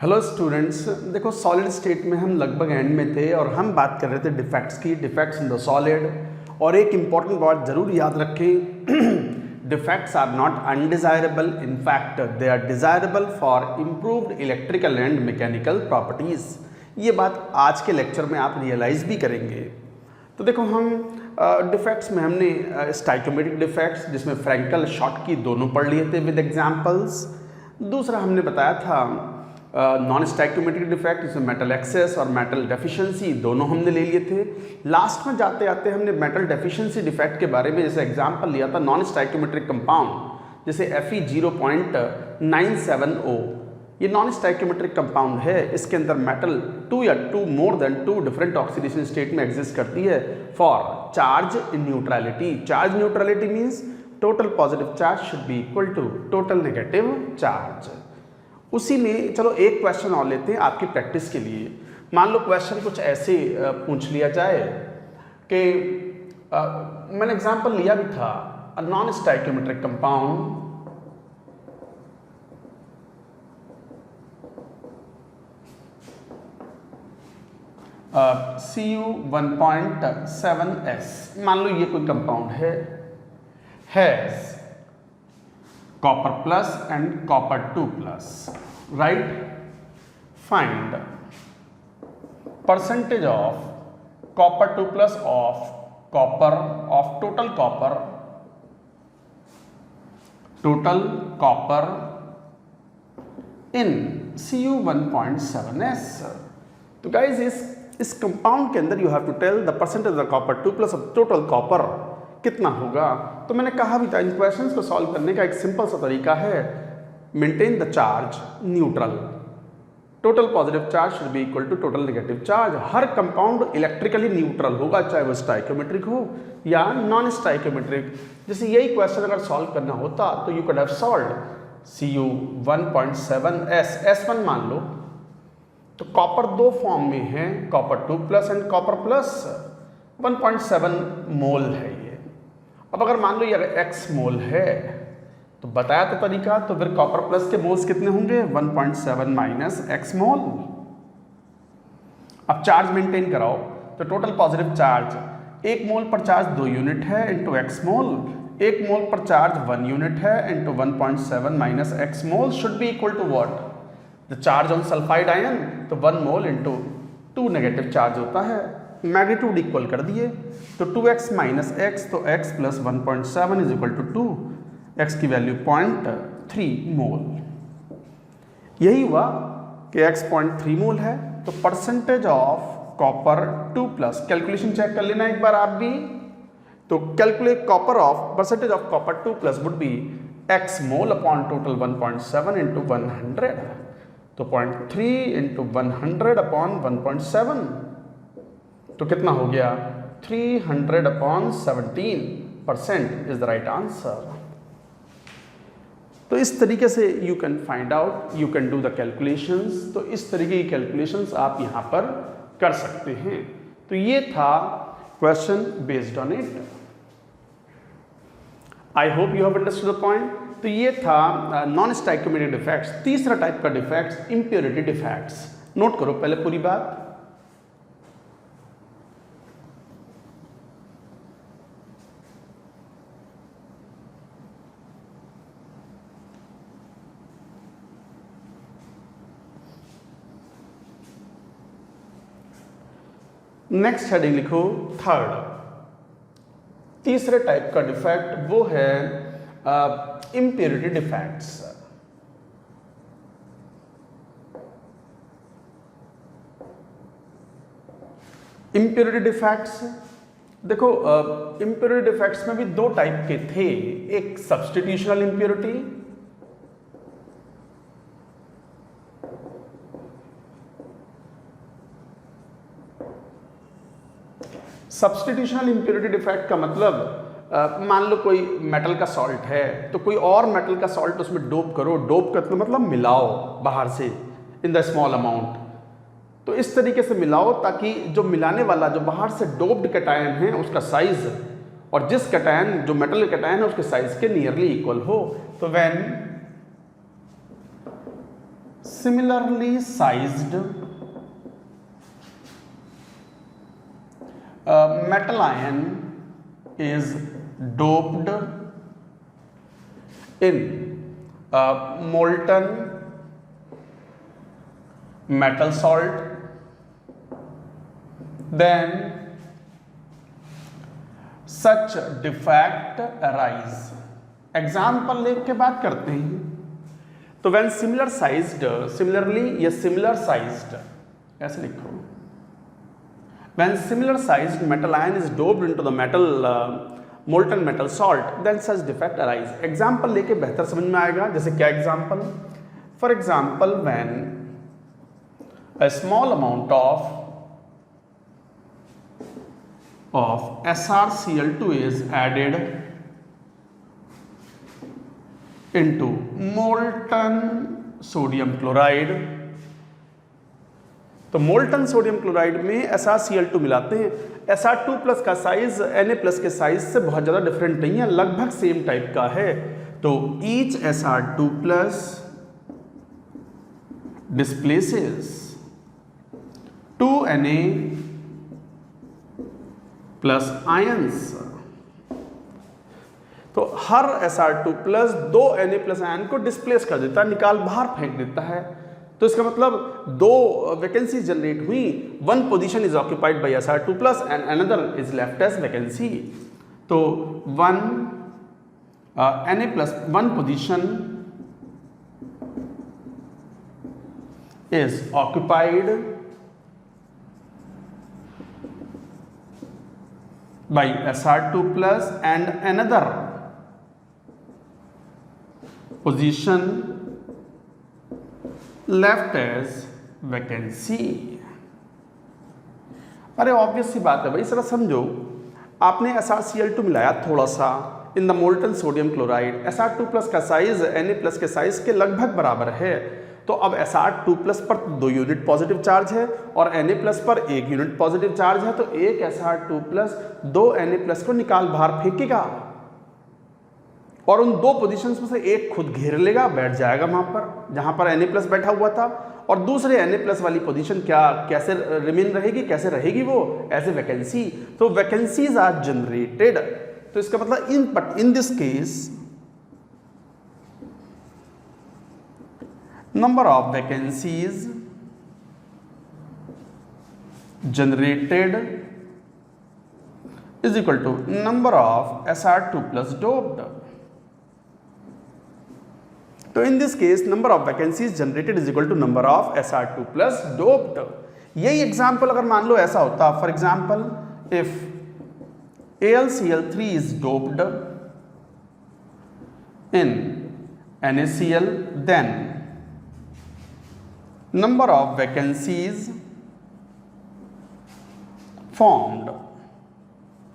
Hello students, देखो solid state में हम लगभग एंड में थे और हम बात कर रहे थे डिफेक्ट्स की, डिफेक्ट्स इन द सॉलिड। और एक इम्पॉर्टेंट बात जरूर याद रखें, defects are not undesirable, in fact they are desirable for improved electrical and mechanical properties. ये बात आज के लेक्चर में आप रियलाइज़ भी करेंगे। तो देखो हम डिफेक्ट्स में हमने स्टाइकोमेट्रिक डिफेक्ट्स जिसमें फ्रैंकल शॉटकी दोनों पढ़ लिए थे विद एग्जाम्पल्स। दूसरा हमने बताया था नॉन स्टाइकोमेट्रिक डिफेक्ट जिसमें मेटल एक्सेस और मेटल डेफिशिएंसी दोनों हमने ले लिए थे। लास्ट में जाते आते हमने मेटल डेफिशिएंसी डिफेक्ट के बारे में जैसे एग्जांपल लिया था नॉन स्टाइकोमेट्रिक कंपाउंड जैसे Fe 0.970। ये नॉन स्टाइकोमेट्रिक कंपाउंड है, इसके अंदर मेटल 2 या 2 more than 2 different oxidation state में एग्जिस्ट करती है for charge neutrality. Charge neutrality means total positive charge should be equal to total negative charge. उसी में चलो एक क्वेश्चन और लेते हैं आपकी प्रैक्टिस के लिए। मान लो क्वेश्चन कुछ ऐसे पूछ लिया जाए कि मैंने एग्जांपल लिया भी था a non stoichiometric compound Cu1.7S। मान लो ये कोई कंपाउंड है, has copper plus and copper 2 plus, right? Find percentage of copper 2 plus of copper of total copper in Cu1.7S। तो गाइज इस कंपाउंड के अंदर you have to tell the percentage of copper 2 plus of total copper कितना होगा। तो मैंने कहा भी था इन क्वेश्चंस को सॉल्व करने का एक सिंपल सा तरीका है, maintain the charge neutral. Total positive charge should be equal to total negative charge. हर कंपाउंड इलेक्ट्रिकली न्यूट्रल होगा, चाहे वो स्टाइकोमेट्रिक हो या नॉन स्टाइकोमेट्रिक। जैसे यही क्वेश्चन अगर सॉल्व करना होता तो you could have solved Cu1.7S S1 मान लो, तो कॉपर दो फॉर्म में है, copper 2 plus and copper plus 1.7 मोल है ये। अब अगर मान लो ये अगर x मोल है तो बताया तो तरीका, तो फिर कॉपर प्लस के मोल्स कितने होंगे 1.7 माइनस x मोल। अब चार्ज मेंटेन कराओ तो टोटल पॉजिटिव चार्ज 1 मोल पर चार्ज 2 यूनिट है इंटू x मोल, 1 मोल पर चार्ज 1 यूनिट है into 1.7 minus x mole should be equal to what, the charge on sulphide ion, तो 1 मोल इंटू 2 नेगेटिव चार्ज होता है, magnitude equal कर दिए तो 2x माइनस x, तो x plus 1.7 is equal to 2, x की value 0.3 mole. यही हुआ कि x 0.3 मोल है। तो percentage of copper 2 plus, calculation check कर लेना एक बार आप भी। तो calculate copper of percentage of copper 2 plus would be x mole upon total 1.7 into 100, तो 0.3 इंटू 100 अपॉन 1.7, तो कितना हो गया 300 upon 17% is the right answer. तो इस तरीके से you can find out, you can do the calculations. तो इस तरीके की कैलकुलेशंस आप यहां पर कर सकते हैं। तो ये था question based on it. I hope you have understood the point. तो ये था नॉन स्टाइकोमेट्रिक डिफेक्ट्स। तीसरा टाइप का डिफेक्ट्स इंप्योरिटी डिफेक्ट्स। नोट करो पहले पूरी बात। नेक्स्ट हेडिंग लिखो थर्ड। तीसरे टाइप का डिफेक्ट वो है इंप्योरिटी डिफेक्ट्स। इंप्योरिटी डिफेक्ट्स देखो, इंप्योरिटी डिफेक्ट्स में भी दो टाइप के थे, एक सब्स्टिट्यूशनल इंप्योरिटी, सब्स्टिट्यूशनल इंप्योरिटी डिफेक्ट का मतलब मान लो कोई मेटल का सॉल्ट है तो कोई और मेटल का सॉल्ट उसमें डोप करो। डोप करते मतलब मिलाओ बाहर से इन द स्मॉल अमाउंट। तो इस तरीके से मिलाओ ताकि जो मिलाने वाला जो बाहर से डोप्ड कैटायन है उसका साइज और जिस कैटायन जो मेटल कैटायन है उसके साइज के नियरली इक्वल हो। तो when similarly sized metal ion is doped in molten metal salt, then such defect arise. Example लेके के बात करते हैं तो when similar sized, similarly या similar sized ऐसे लिखो, when similar sized metal ion is doped into the metal molten metal salt, then such defect arise. Example लेके बेहतर समझ में आएगा. जैसे क्या example? For example when a small amount of SrCl2 is added into molten sodium chloride, तो molten sodium chloride में SrCl2 मिलाते हैं. Sr2 प्लस का साइज Na प्लस के साइज से बहुत ज़्यादा डिफरेंट नहीं है, लगभग सेम टाइप का है. तो each Sr2 plus displaces 2Na plus ions. तो हर Sr2 plus 2 Na plus ion को डिस्प्लेस कर देता है, निकाल बाहर फेंक देता है. तो इसका मतलब दो वैकेंसी जनरेट हुई, one position is occupied by Sr2 plus and another is left as vacancy. तो one Na plus one position is occupied by Sr2 plus and another position left as vacancy. अरे obvious सी बात है भाई, जरा समझो. आपने SrCl2 मिलाया थोड़ा सा in the molten sodium chloride. Sr2 plus का साइज Na प्लस के साइज के लगभग बराबर है. तो अब Sr2 प्लस पर 2 यूनिट पॉजिटिव चार्ज है और Na प्लस पर 1 यूनिट पॉजिटिव चार्ज है. तो एक Sr2 प्लस 2 Na प्लस को निकाल बाहर फेंकेगा और उन दो पोजीशंस में से एक खुद घेर लेगा, बैठ जाएगा वहां पर जहां पर Na प्लस बैठा हुआ था, और दूसरे Na प्लस वाली पोजीशन कैसे रिमेन रहेगी, कैसे रहेगी वो? As a vacancy. तो वैकेंसीज आर जनरेटेड. तो इसका मतलब in this case number of vacancies generated is equal to number of Sr2 plus doped. तो in this case number of vacancies generated is equal to number of Sr2 plus doped. यही example अगर मान लो ऐसा होता, for example if AlCl3 is doped in NaCl, then number of vacancies formed,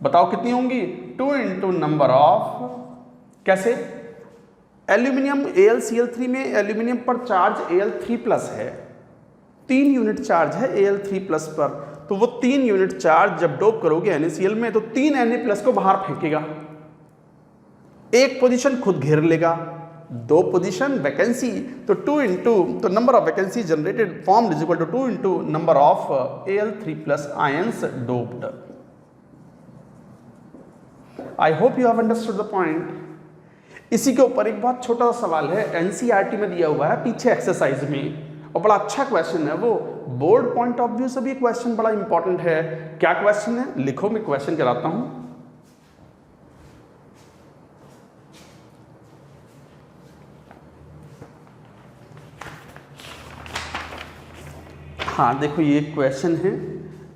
बताओ कितनी होंगी? 2 into number of, कैसे? Aluminium AlCl3 में एल्यूमिनियम पर चार्ज Al3 प्लस है, 3 यूनिट चार्ज है Al3 प्लस पर. तो वो 3 यूनिट चार्ज जब डोप करोगे NaCl में तो 3 Na प्लस को बाहर फेंकेगा, एक पोजीशन खुद घेर लेगा, दो पोजीशन वैकेंसी. तो 2 into तो number of vacancy generated formed is equal to 2 into number of Al3 plus ions doped. I hope you have understood the point. इसी के ऊपर एक बहुत छोटा सा सवाल है, NCERT में दिया हुआ है पीछे एक्सरसाइज में, और बड़ा अच्छा क्वेश्चन है वो. बोर्ड पॉइंट ऑफ व्यू से भी क्वेश्चन बड़ा इंपॉर्टेंट है. क्या क्वेश्चन है? लिखो, मैं क्वेश्चन कराता हूं. हाँ देखो, ये क्वेश्चन है,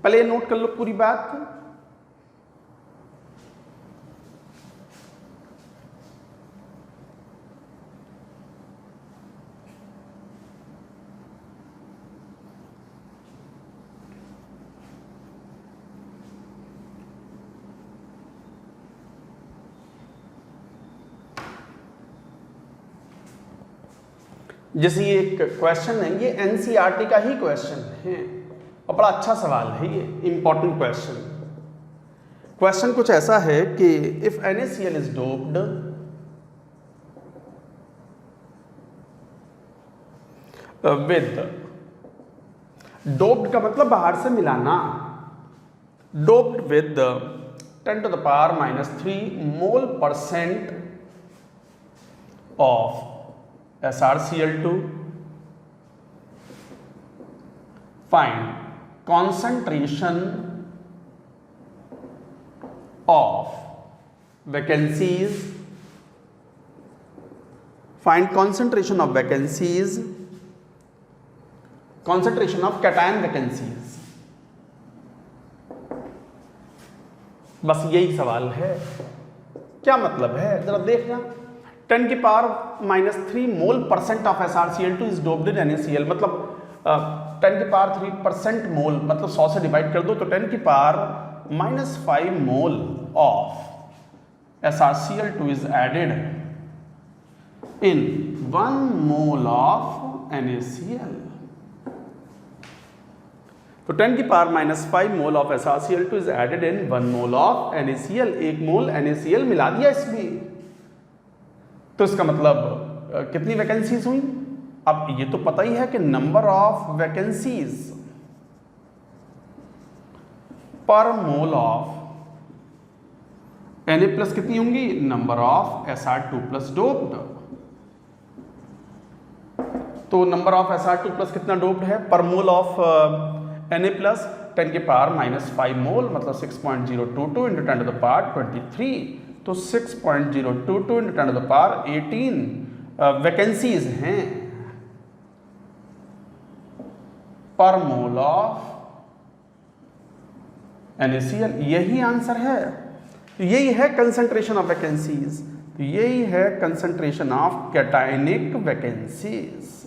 पहले नोट कर लो पूरी बात. जैसे ये एक क्वेश्चन है, ये NCERT का ही क्वेश्चन है और बड़ा अच्छा सवाल है, ये इंपॉर्टेंट क्वेश्चन. क्वेश्चन कुछ ऐसा है कि if NaCl is doped with, doped का मतलब बाहर से मिलाना, doped with 10 to the power minus 3 mole percent of SrCl2. Find concentration of vacancies. Find concentration of vacancies, concentration of cation vacancies. बस यही सवाल है। क्या मतलब है जरा देखना। 10 की power minus 3 mole percent of SrCl2 is doped in NaCl, मतलब 10 की पावर 3% मोल, मतलब 100 से डिवाइड कर दो तो 10 की power minus 5 mole of SrCl2 is added in 1 mole of NaCl। तो 10 की power minus 5 mole of SrCl2 is added in 1 mole of NaCl। 1 mole NaCl मिला दिया इसमें, तो इसका मतलब कितनी वैकेंसीज हुई। अब ये तो पता ही है कि नंबर ऑफ वैकेंसीज पर मोल ऑफ Na प्लस कितनी होंगी, number of Sr2 plus doped. तो नंबर ऑफ Sr2 प्लस कितना डोप्ड है पर मोल ऑफ Na प्लस 10 की पावर माइनस 5 मोल, मतलब 6.022 इंटू 10 टू द पावर 23, तो 6.022 into 10 to the power 18 vacancies हैं पर मोल ऑफ NaCl। यही आंसर है, तो यही है कंसंट्रेशन ऑफ वैकेंसीज, तो यही है concentration of cationic vacancies.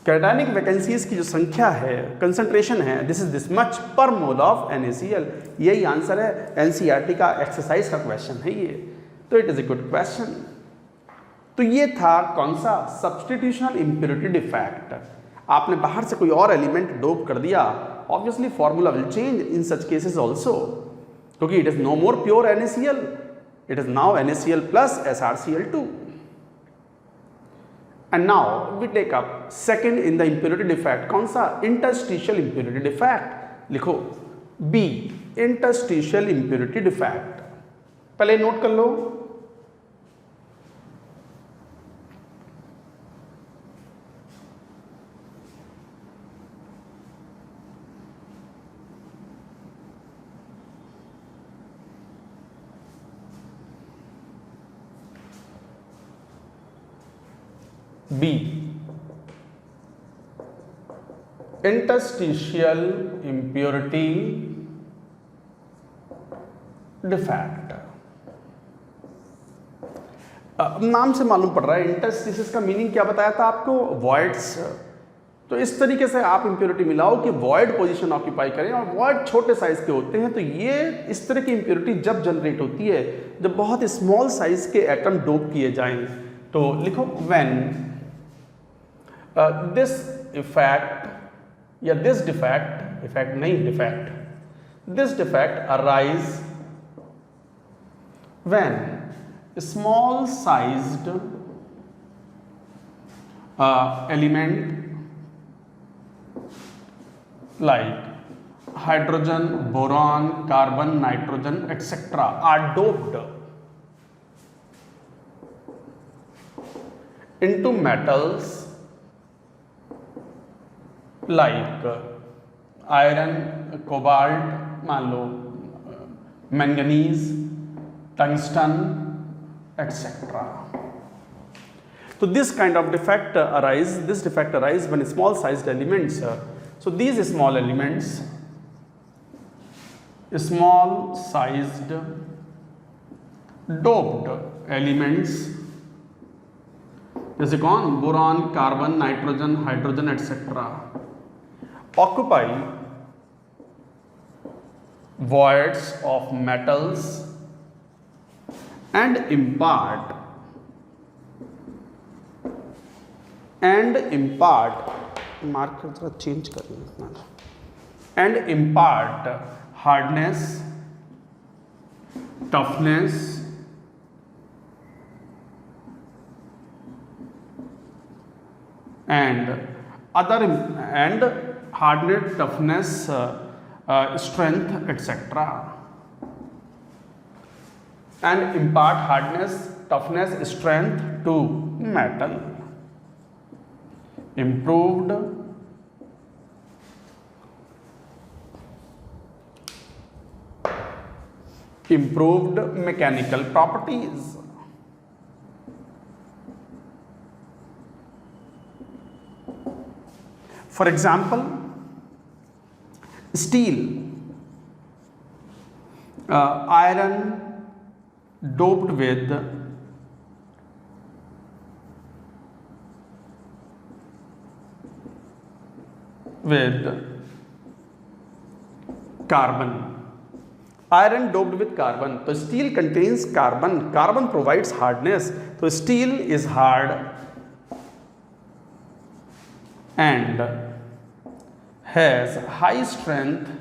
Cationic vacancies की जो संख्या है, कंसंट्रेशन है, दिस इज दिस मच पर मोल ऑफ NaCl। यही आंसर है, NCERT का एक्सरसाइज का क्वेश्चन है ये, तो it is a good question. तो ये था कौन सा, सब्स्टिट्यूशनल इम्प्योरिटी डिफेक्ट। आपने बाहर से कोई और एलिमेंट डोप कर दिया, obviously formula will change in such cases also, क्योंकि it is no more pure NaCl, it is now NaCl plus SrCl2। And now we take up second in the impurity defect, कौन सा, interstitial impurity defect। लिखो B, interstitial impurity defect। पहले note कर लो, B, interstitial impurity defect। नाम से मालूम पड़ रहा है, इंटरस्टिशियस का मीनिंग क्या बताया था आपको, वॉइड्स। तो इस तरीके से आप इंप्योरिटी मिलाओ कि वॉइड पोजीशन ऑक्यूपाई करें, और वॉइड छोटे साइज के होते हैं, तो ये इस तरह की इंप्योरिटी जब जनरेट होती है जब बहुत स्मॉल साइज के एटम डोप किए जाएं। तो लिखो व्हेन दिस इफेक्ट या दिस डिफेक्ट, इफेक्ट नहीं defect, this defect arise when small sized element like hydrogen, boron, carbon, nitrogen, etc. are doped into metals like iron, cobalt, मान लो manganese, tungsten, etc. So this kind of defect arise when small sized elements, so these small elements, small sized doped elements, जैसे कौन, boron, carbon, nitrogen, hydrogen etc. occupy voids of metals and impart marker थोड़ा change कर लेना, and impart hardness, toughness and other and hardness, toughness, strength, etc. and impart hardness, toughness, strength to metal. Improved mechanical properties. For example, steel, iron doped with carbon. Iron doped with carbon. So steel contains carbon. Carbon provides hardness. So steel is hard and has high strength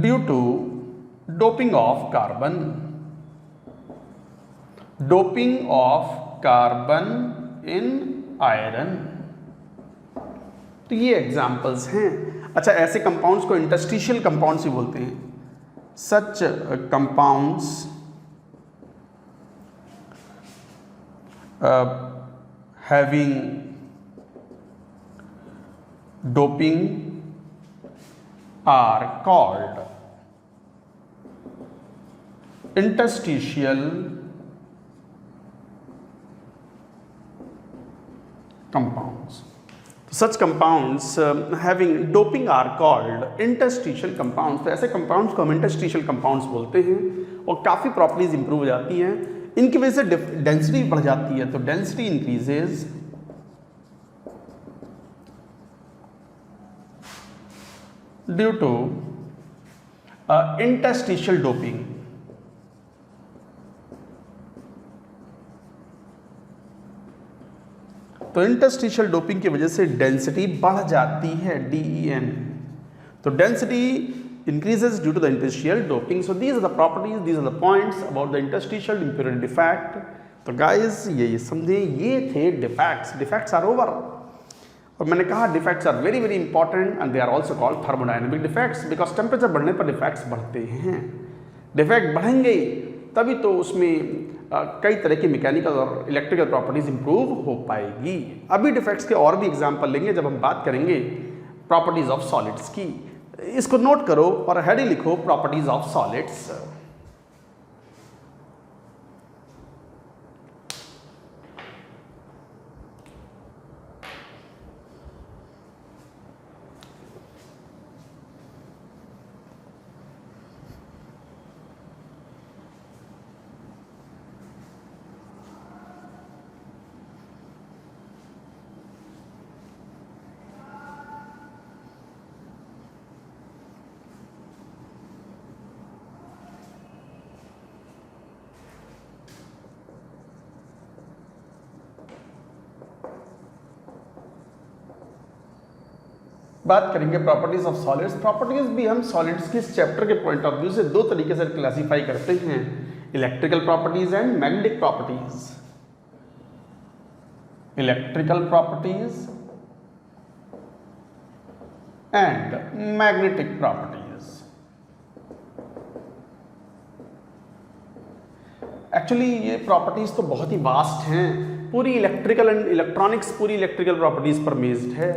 due to doping of carbon. Doping of carbon in iron. तो ये examples हैं। अच्छा, ऐसे compounds को interstitial compounds भी बोलते हैं। Such compounds having doping are called interstitial compounds. Such compounds having doping are called interstitial compounds. तो ऐसे compounds को हम interstitial compounds बोलते हैं और काफ़ी properties improve हो जाती हैं। इनकी वजह से density बढ़ जाती है, तो density increases due to interstitial doping. तो इंटरस्टिशियल डोपिंग की वजह से डेंसिटी बढ़ जाती है, DEN। तो density increases due to the interstitial doping. So these are the properties, these are the points about the interstitial impurity defect. तो guys ये समझे, ये थे defects. Defects are over. और मैंने कहा defects are very very important and they are also called thermodynamic defects because temperature बढ़ने पर defects बढ़ते हैं। defect बढ़ेंगे तभी तो उसमें कई तरह की मैकेनिकल और इलेक्ट्रिकल प्रॉपर्टीज इंप्रूव हो पाएगी। अभी डिफेक्ट्स के और भी एग्जांपल लेंगे जब हम बात करेंगे प्रॉपर्टीज ऑफ सॉलिड्स की। इसको नोट करो और हेडिंग लिखो प्रॉपर्टीज ऑफ सॉलिड्स। बात करेंगे प्रॉपर्टीज ऑफ सॉलिड्स। प्रॉपर्टीज भी हम सॉलिड्स के इस चैप्टर के पॉइंट ऑफ व्यू से दो तरीके से क्लासिफाई करते हैं, electrical properties and magnetic properties. Electrical properties and magnetic properties. Actually ये प्रॉपर्टीज तो बहुत ही वास्ट हैं, पूरी इलेक्ट्रिकल एंड इलेक्ट्रॉनिक्स पूरी इलेक्ट्रिकल प्रॉपर्टीज पर बेस्ड है,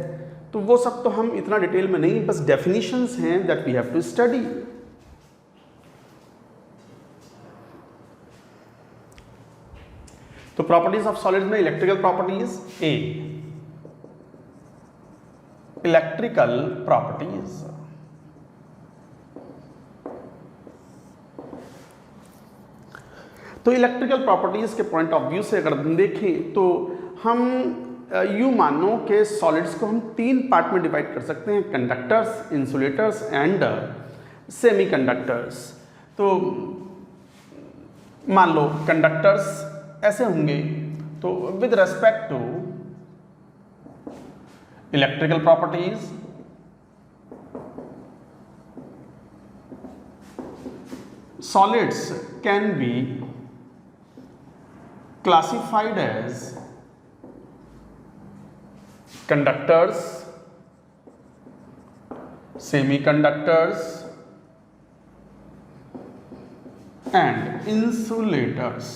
तो वो सब तो हम इतना डिटेल में नहीं, बस डेफिनेशंस हैं that we have to study. तो प्रॉपर्टीज ऑफ सॉलिड्स में electrical properties, uh electrical properties. तो इलेक्ट्रिकल प्रॉपर्टीज के पॉइंट ऑफ व्यू से अगर देखें तो हम यूँ मानो कि सॉलिड्स को हम तीन पार्ट में डिवाइड कर सकते हैं, कंडक्टर्स, इंसुलेटर्स एंड सेमीकंडक्टर्स। तो मान लो कंडक्टर्स ऐसे होंगे, तो with respect to electrical properties solids can be classified as conductors, semiconductors and insulators.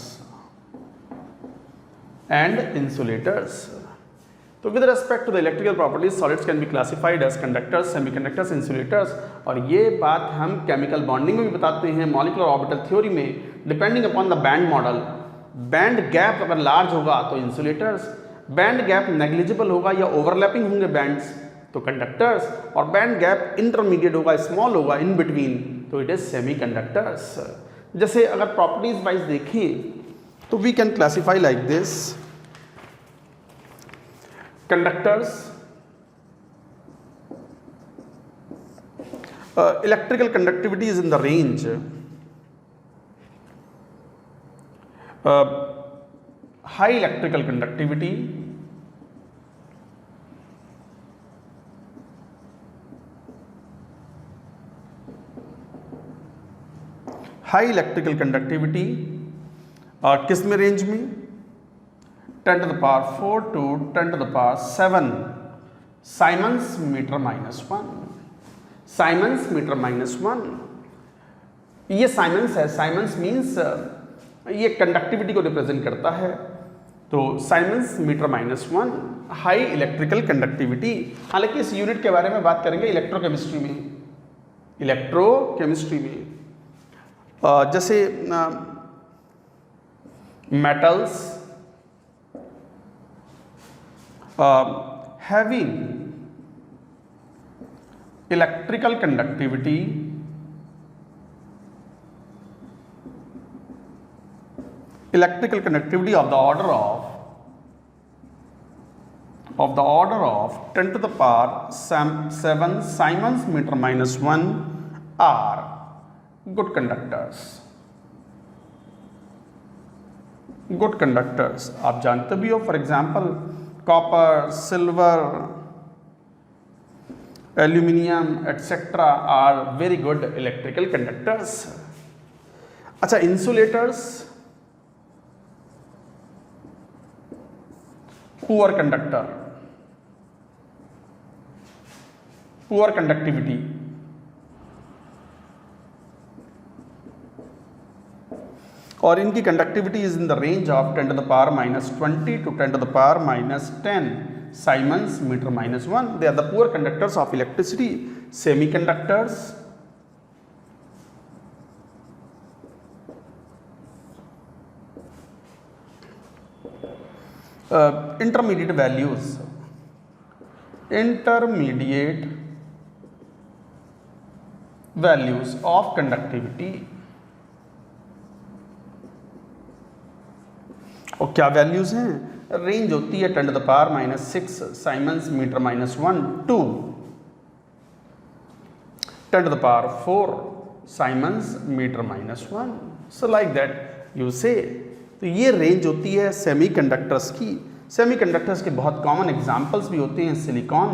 तो with respect to the electrical properties solids can be classified as conductors, semiconductors, insulators. और ये बात हम केमिकल बॉन्डिंग में भी बताते हैं, मॉलिक्यूलर ऑर्बिटल थ्योरी में। Depending upon the band model, band gap अगर लार्ज होगा तो इंसुलेटर्स, बैंड गैप नेग्लिजिबल होगा या ओवरलैपिंग होंगे बैंड्स तो कंडक्टर्स, और बैंड गैप इंटरमीडिएट होगा, स्मॉल होगा, इन बिटवीन, तो इट इज सेमीकंडक्टर्स। जैसे अगर प्रॉपर्टीज वाइज देखें तो we can classify like this: conductors, electrical conductivity is in the range high electrical conductivity, किस में रेंज में? 10 to the power 4 to 10 to the power 7 siemens metre -1। Siemens metre -1, ये siemens है। Siemens means ये conductivity को represent करता है। तो siemens metre -1 high electrical conductivity. हालांकि इस यूनिट के बारे में बात करेंगे इलेक्ट्रोकेमिस्ट्री में। जैसे metals having electrical conductivity of the order of 10 to the power 7 Siemens meter -1 are good conductors। आप जानते भी हो, for example copper, silver, aluminium etcetera are very good electrical conductors. अच्छा, इंसुलेटर्स पुअर कंडक्टिविटी। और इनकी conductivity is in the range of 10 to the power -20 to 10 to the power -10 Siemens meter -1। They are the poor conductors of electricity। Semiconductors, intermediate values of conductivity। और क्या values हैं? Range होती है 10 to the power -6 siemens metre -1 to 10 to the power 4 siemens metre -1। So like that you say. तो ये range होती है semiconductors की। सेमीकंडक्टर्स के बहुत कॉमन एग्जांपल्स भी होते हैं, सिलिकॉन,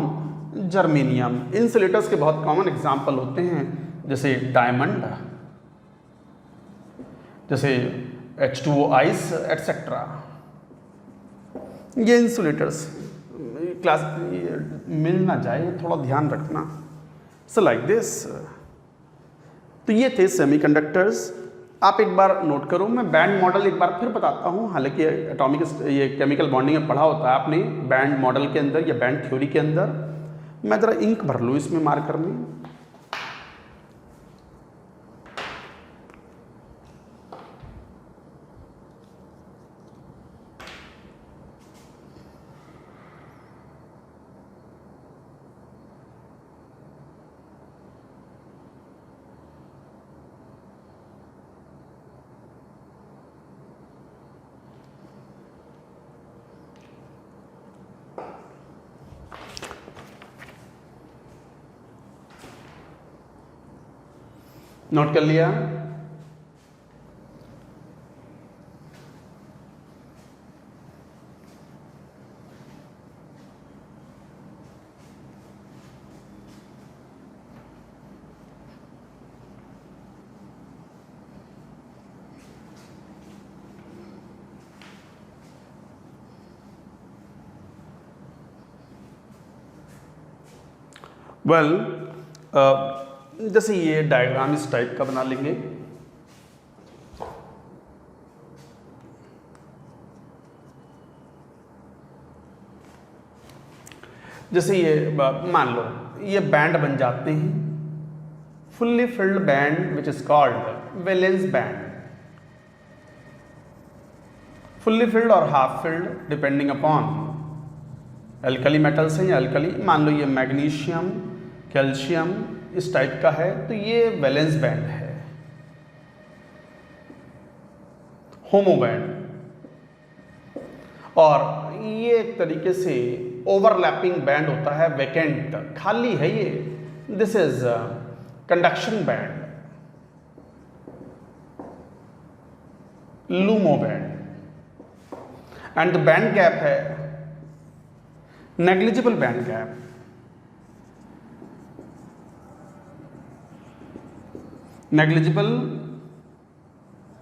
जर्मेनियम। इंसुलेटर्स के बहुत कॉमन एग्जांपल होते हैं, जैसे डायमंड, जैसे H2O आइस एटसेट्रा। ये इंसुलेटर्स क्लास मिल ना जाए, थोड़ा ध्यान रखना। So like this. तो ये थे सेमीकंडक्टर्स। आप एक बार नोट करो, मैं बैंड मॉडल एक बार फिर बताता हूँ। हालांकि एटॉमिक ये केमिकल बॉन्डिंग में पढ़ा होता है आपने, बैंड मॉडल के अंदर या बैंड थ्योरी के अंदर। मैं ज़रा इंक भर लूँ इसमें मार्कर में। नोट कर लिया? वेल जैसे ये डायग्राम इस टाइप का बना लेंगे। जैसे ये मान लो ये बैंड बन जाते हैं, fully filled band which is called valence band, fully filled और half filled depending upon alkali metals हैं या एल्कली। मान लो ये मैग्नीशियम, कैल्शियम इस टाइप का है, तो ये वैलेंस बैंड है। होमो बैंड, और ये एक तरीके से ओवरलैपिंग बैंड होता है, वैकेंट खाली है ये, this is conduction band, LUMO band. And the band gap है negligible band gap, negligible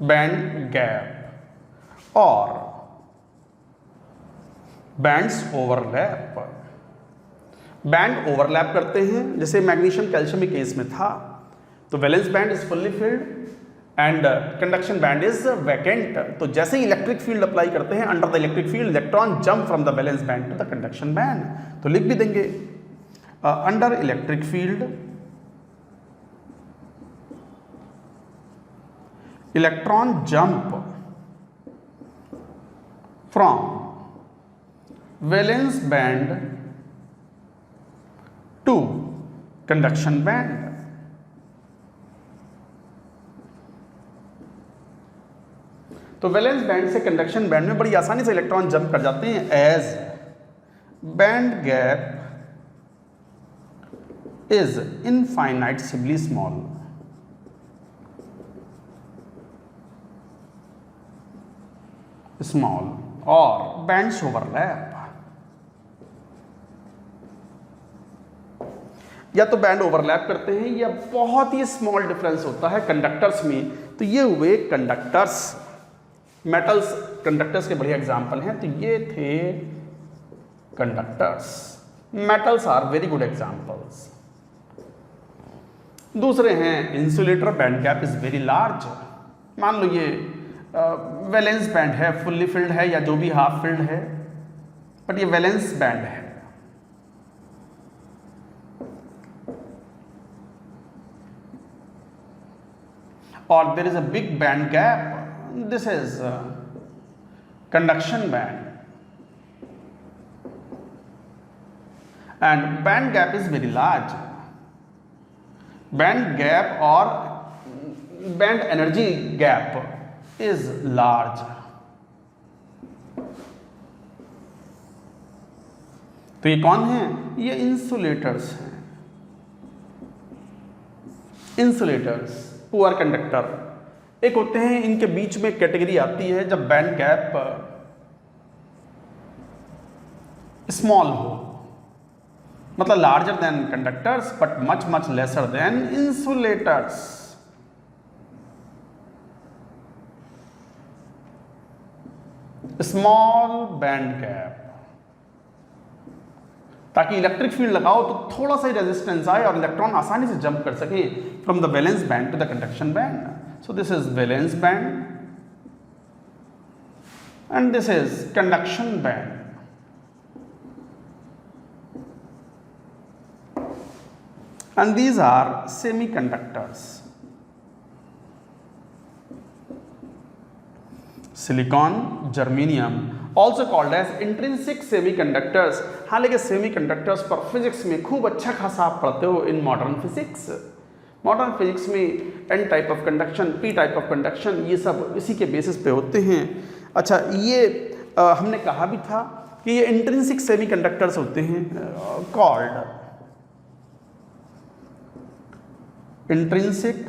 band gap और बैंड्स ओवरलैप। बैंड ओवरलैप करते हैं, जैसे मैग्नीशियम कैल्शियम के केस में था, तो valence band is fully filled and conduction band is vacant. तो जैसे ही इलेक्ट्रिक फील्ड अप्लाई करते हैं, under the electric field electron jump from the valence band to the conduction band. तो लिख भी देंगे under electric field electron jump from valence band to conduction band. तो वैलेंस बैंड से कंडक्शन बैंड में बड़ी आसानी से इलेक्ट्रॉन जंप कर जाते हैं, as band gap is इनफाइनाइटसिबली small. Small और बैंड्स ओवरलैप, या तो बैंड ओवरलैप करते हैं या बहुत ही स्मॉल डिफरेंस होता है कंडक्टर्स में। तो ये हुए कंडक्टर्स, मेटल्स कंडक्टर्स के बढ़िया एग्जाम्पल हैं। तो ये थे conductors, metals are very good examples. दूसरे हैं insulator, band gap is very large. मान लो ये वैलेंस बैंड है, फुल्ली फिल्ड है या जो भी हाफ फिल्ड है, बट ये वैलेंस बैंड है। और there is a big band gap, this is conduction band and band gap is very large. Band gap और band energy gap is large। तो ये कौन है? ये इंसुलेटर्स हैं। इंसुलेटर्स पुअर कंडक्टर एक होते हैं, इनके बीच में कैटेगरी आती है जब बैंड गैप स्मॉल हो, मतलब larger than conductors but much much lesser than insulators. Small band gap, ताकि इलेक्ट्रिक फील्ड लगाओ तो थोड़ा सा ही रेजिस्टेंस आए और इलेक्ट्रॉन आसानी से जंप कर सके from the valence band to the conduction band. So this is valence band and this is conduction band. And these are semiconductors. Silicon, germanium, also called as intrinsic semiconductors। हालांकि semiconductors पर physics में खूब अच्छा खासा आप पढ़ते हो in modern physics. Modern physics में n type of conduction, p type of conduction, ये सब इसी के बेसिस पे होते हैं। अच्छा, ये हमने कहा भी था कि ये इंट्रिंसिक सेमीकंडक्टर्स होते हैं, कॉल्ड इंट्रिंसिक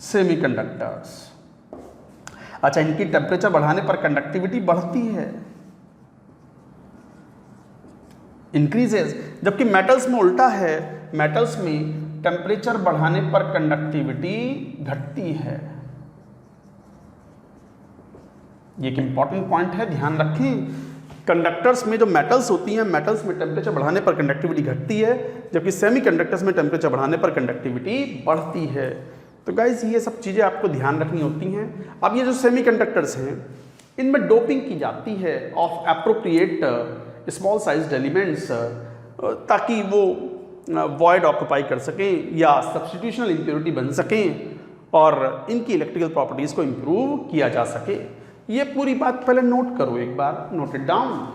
सेमीकंडक्टर्स। अच्छा, इनकी टेम्परेचर बढ़ाने पर कंडक्टिविटी बढ़ती है, इंक्रीजेस, जबकि मेटल्स में उल्टा है, मेटल्स में टेम्परेचर बढ़ाने पर कंडक्टिविटी घटती है। ये एक इंपॉर्टेंट पॉइंट है, ध्यान रखें। कंडक्टर्स में जो मेटल्स होती हैं, मेटल्स में टेम्परेचर बढ़ाने पर कंडक्टिविटी घटती है, जबकि सेमीकंडक्टर्स में टेम्परेचर बढ़ाने पर कंडक्टिविटी बढ़ती है। तो गाइज ये सब चीज़ें आपको ध्यान रखनी होती हैं। अब ये जो सेमीकंडक्टर्स हैं इनमें डोपिंग की जाती है of appropriate small sized elements, ताकि वो वॉइड ऑक्यूपाई कर सकें या सब्स्टिट्यूशनल इम्प्योरिटी बन सकें और इनकी इलेक्ट्रिकल प्रॉपर्टीज़ को इम्प्रूव किया जा सके। ये पूरी बात पहले नोट करो, एक बार note it down.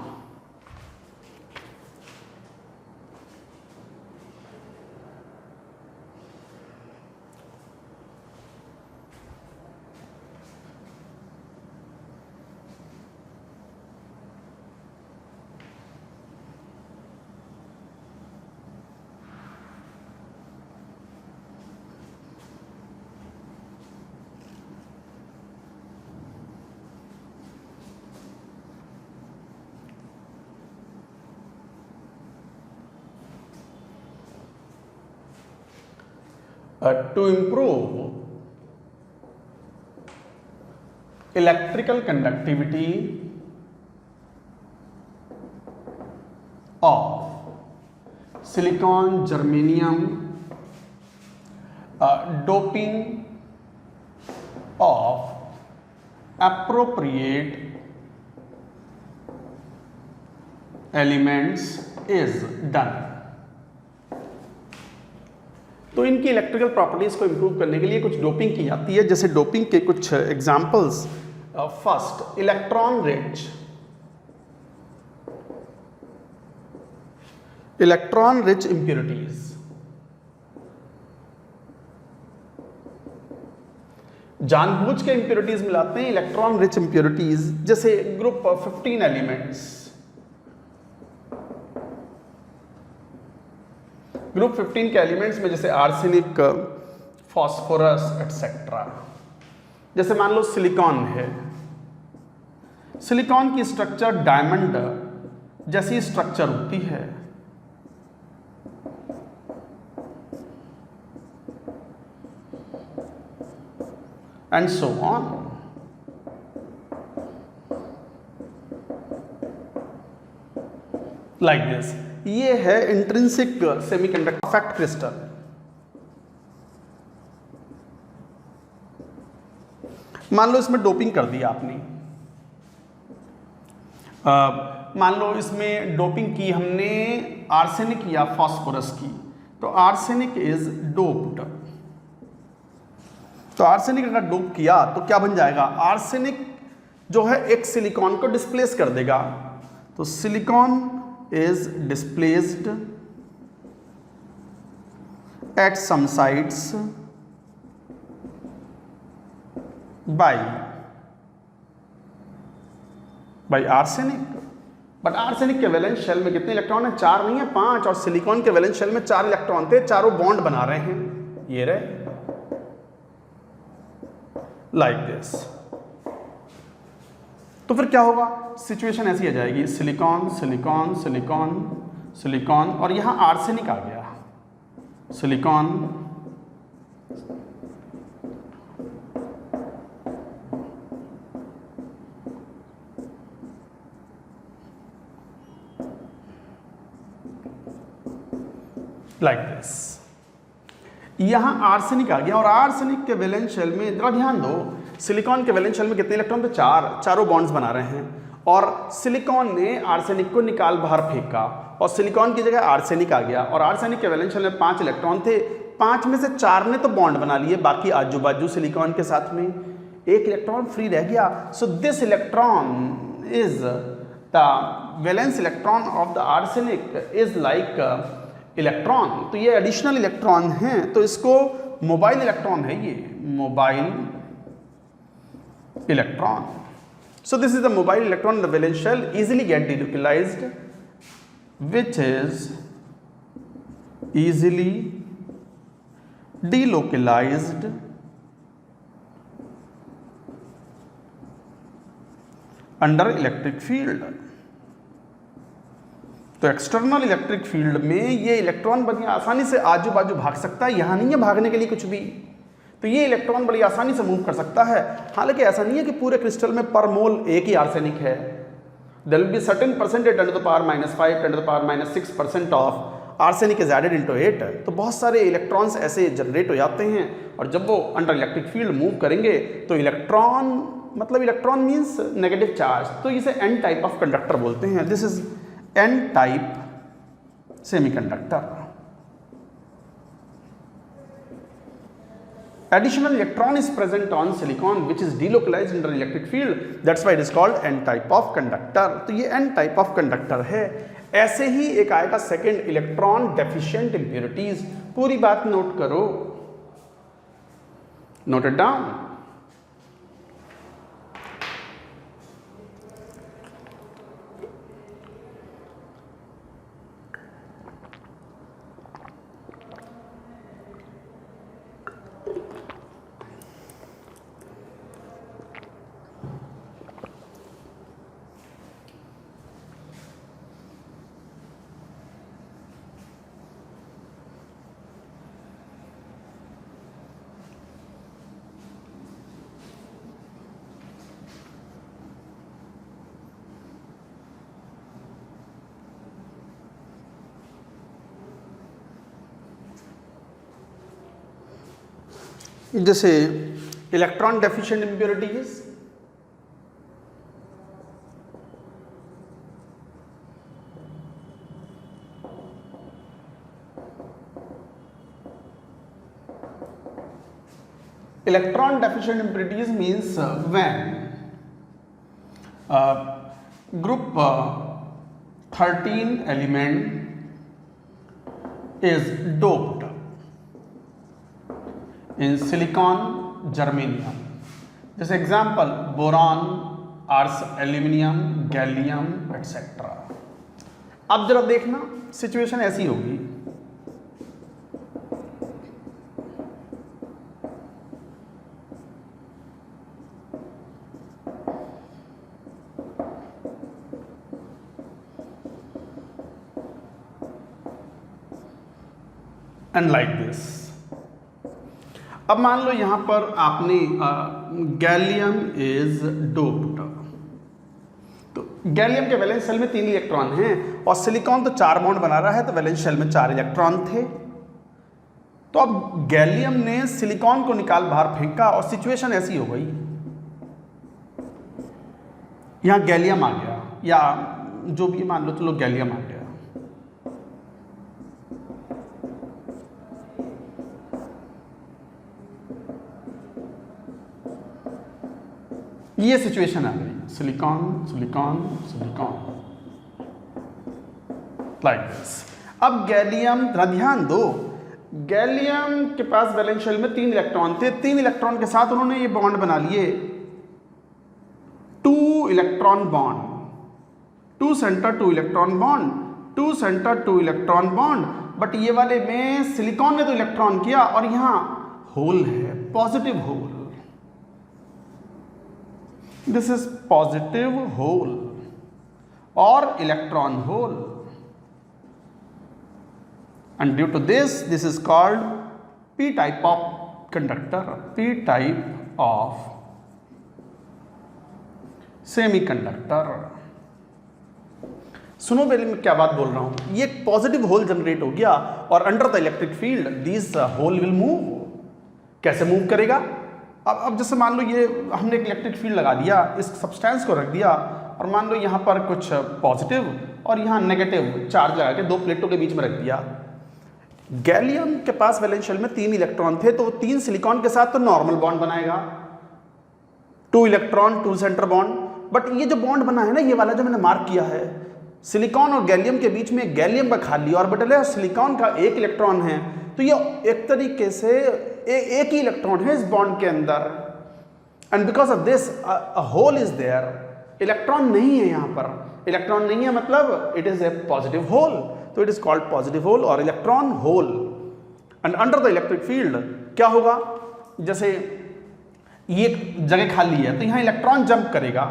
To improve electrical conductivity of silicon, germanium, doping of appropriate elements is done। तो इनकी इलेक्ट्रिकल प्रॉपर्टीज़ को इम्प्रूव करने के लिए कुछ डोपिंग की जाती है। जैसे डोपिंग के कुछ examples, first electron rich, electron rich impurities, जानबूझ के इम्प्योरिटीज मिलाते हैं इलेक्ट्रॉन रिच इम्प्योरिटीज, जैसे ग्रुप 15 एलिमेंट्स, ग्रुप 15 के एलिमेंट्स में जैसे आर्सेनिक, फॉस्फोरस एटसेट्रा। जैसे मान लो सिलिकॉन है, सिलिकॉन की स्ट्रक्चर डायमंड जैसी स्ट्रक्चर होती है, and so on. Like this. ये है इंट्रिंसिक सेमीकंडक्टर फैक्ट क्रिस्टल। मान लो इसमें डोपिंग कर दिया आपने, मान लो इसमें डोपिंग की हमने आर्सेनिक या फास्फोरस की, तो आर्सेनिक इज डोप्ड। तो आर्सेनिक अगर डोप किया तो क्या बन जाएगा, आर्सेनिक जो है एक सिलिकॉन को डिस्प्लेस कर देगा। तो silicon is displaced at some sites by arsenic, but arsenic के वैलेंस शेल में कितने इलेक्ट्रॉन है, 4 नहीं है 5, और सिलिकॉन के वैलेंस शेल में 4 इलेक्ट्रॉन थे, चारों बॉन्ड बना रहे हैं, ये रहे लाइक दिस। तो फिर क्या होगा, सिचुएशन ऐसी आ जाएगी, सिलिकॉन सिलिकॉन सिलिकॉन सिलिकॉन, और यहां आर्सेनिक आ गया, सिलिकॉन लाइक दिस। यहां आर्सेनिक आ गया, और आर्सेनिक के वैलेंस शेल में जरा ध्यान दो, सिलिकॉन के वैलेंस शेल में कितने इलेक्ट्रॉन थे, 4, चारों बॉन्ड्स बना रहे हैं, और सिलिकॉन ने आर्सेनिक को निकाल बाहर फेंका और सिलिकॉन की जगह आर्सेनिक आ गया, और आर्सेनिक के वैलेंस शेल में 5 इलेक्ट्रॉन थे, 5 में से 4 ने तो बॉन्ड बना लिए, बाकी आजू बाजू सिलिकॉन के साथ में 1 इलेक्ट्रॉन फ्री रह गया। So this electron is the valence electron of the arsenic is like electron. तो ये एडिशनल इलेक्ट्रॉन हैं, तो इसको मोबाइल इलेक्ट्रॉन है, ये mobile electron. So this is the mobile electron in the valence shell, easily get delocalized, which is easily delocalized under electric field। तो external electric field में ये इलेक्ट्रॉन बड़ी आसानी से आजू बाजू भाग सकता है, यहां नहीं है भागने के लिए कुछ भी, तो ये इलेक्ट्रॉन बड़ी आसानी से मूव कर सकता है। हालांकि ऐसा नहीं है कि पूरे क्रिस्टल में पर मोल एक ही आर्सेनिक है, there will be certain percentage 10 to the power -5, 10 to the power -6% of arsenic is added into it. तो बहुत सारे इलेक्ट्रॉन्स ऐसे जनरेट हो जाते हैं और जब वो अंडर इलेक्ट्रिक फील्ड मूव करेंगे तो इलेक्ट्रॉन मतलब इलेक्ट्रॉन मीन्स नेगेटिव चार्ज, तो इसे एन टाइप ऑफ कंडक्टर बोलते हैं। This is an type semiconductor. Additional electron is present on silicon which is delocalized under electric field, that's why it is called n type of conductor। तो ये n type of conductor है। ऐसे ही एक आएगा second electron deficient impurities. पूरी बात note करो, note it down. जैसे electron deficient impurities, electron deficient impurities means when group 13 element is doped in silicon, germanium, जैसे एग्जाम्पल बोरॉन, आर्स, एल्यूमिनियम, गैलियम एटसेट्रा। अब जरा देखना सिचुएशन ऐसी होगी, एंड लाइक दिस। अब मान लो यहां पर आपने गैलियम इज डोप्ड, तो गैलियम के वैलेंस शेल में 3 इलेक्ट्रॉन हैं और सिलिकॉन तो 4 बॉन्ड बना रहा है, तो वैलेंस शेल में 4 इलेक्ट्रॉन थे। तो अब गैलियम ने सिलिकॉन को निकाल बाहर फेंका और सिचुएशन ऐसी हो गई, यहां गैलियम आ गया या जो भी मान लो, चलो गैलियम आ गया। ये सिचुएशन आ गई, silicon silicon silicon like this. अब गैलियम, ध्यान दो, गैलियम के पास वैलेंस शेल में 3 इलेक्ट्रॉन थे, 3 इलेक्ट्रॉन के साथ उन्होंने ये बॉन्ड बना लिए, 2 electron bond, 2 centre 2 electron bond, 2 centre 2 electron bond. But ये वाले में सिलिकॉन ने तो इलेक्ट्रॉन किया और यहां होल है, positive hole. This is positive hole or electron hole, and due to this is called p type of conductor, p type of semiconductor। सुनो पहले मैं क्या बात बोल रहा हूं, ये एक पॉजिटिव होल जनरेट हो गया और under the electric field this hole will move. कैसे मूव करेगा? अब जैसे मान लो ये हमने एक इलेक्ट्रिक फील्ड लगा दिया, इस सब्सटेंस को रख दिया और मान लो यहाँ पर कुछ पॉजिटिव और यहाँ नेगेटिव चार्ज लगा के 2 प्लेटों के बीच में रख दिया। गैलियम के पास वैलेंस शेल में 3 इलेक्ट्रॉन थे, तो 3 सिलिकॉन के साथ तो नॉर्मल बॉन्ड बनाएगा, 2 इलेक्ट्रॉन 2 सेंटर बॉन्ड। बट ये जो बॉन्ड बना है ना, ये वाला जो मैंने मार्क किया है, सिलिकॉन और गैलियम के बीच में गैलियम का खाली ऑर्बिटल है और सिलिकॉन का 1 इलेक्ट्रॉन है, तो ये एक तरीके से एक ही इलेक्ट्रॉन है इस बॉन्ड के अंदर। And because of this a hole is there, electron नहीं है यहाँ पर, इलेक्ट्रॉन नहीं है मतलब it is a positive hole, तो it is called positive hole और electron hole. And under the electric field क्या होगा, जैसे ये जगह खाली है तो यहाँ इलेक्ट्रॉन जंप करेगा,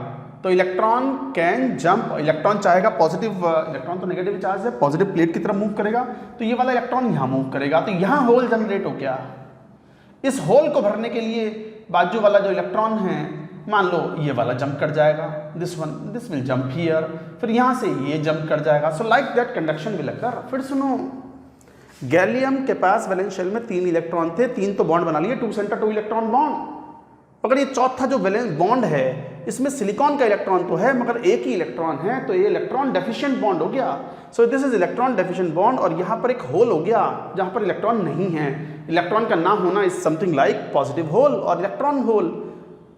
तो इलेक्ट्रॉन कैन जंप, इलेक्ट्रॉन चाहेगा पॉजिटिव, इलेक्ट्रॉन तो नेगेटिव चार्ज है, पॉजिटिव प्लेट की तरफ मूव करेगा, तो ये वाला इलेक्ट्रॉन यहाँ मूव करेगा, तो यहाँ होल जनरेट हो गया। इस होल को भरने के लिए बाजू वाला जो इलेक्ट्रॉन है मान लो ये वाला जंप कर जाएगा, दिस विल जंप हियर, फिर यहाँ से ये जंप कर जाएगा, सो like that conduction will occur. फिर सुनो, गैलियम के पास वैलेंस शेल में 3 इलेक्ट्रॉन थे, 3 तो बॉन्ड बना लिए, 2 सेंटर 2 इलेक्ट्रॉन बॉन्ड। मगर ये चौथा जो वैलेंस बॉन्ड है इसमें सिलिकॉन का इलेक्ट्रॉन तो है मगर एक ही इलेक्ट्रॉन है, तो ये इलेक्ट्रॉन डेफिशिएंट बॉन्ड हो गया। सो this is electron deficient bond, और यहाँ पर एक होल हो गया जहाँ पर इलेक्ट्रॉन नहीं है। इलेक्ट्रॉन का ना होना is something like positive hole और इलेक्ट्रॉन होल।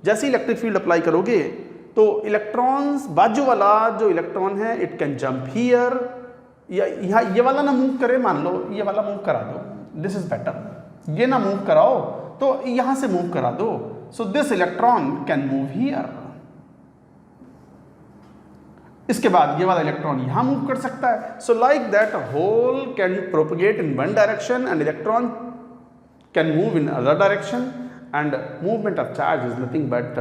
जैसे इलेक्ट्रिक फील्ड अप्लाई करोगे तो इलेक्ट्रॉन्स, बाजू वाला जो इलेक्ट्रॉन है इट कैन जंप हियर, या यहाँ ये वाला ना मूव करे, मान लो ये वाला मूव करा दो, दिस इज बेटर, ये ना मूव कराओ तो यहाँ से मूव करा दो, so this electron can move here. इसके बाद ये वाला इलेक्ट्रॉन यहां मूव कर सकता है। So like that hole can propagate in one direction and electron can move in other direction, and movement of charge is nothing but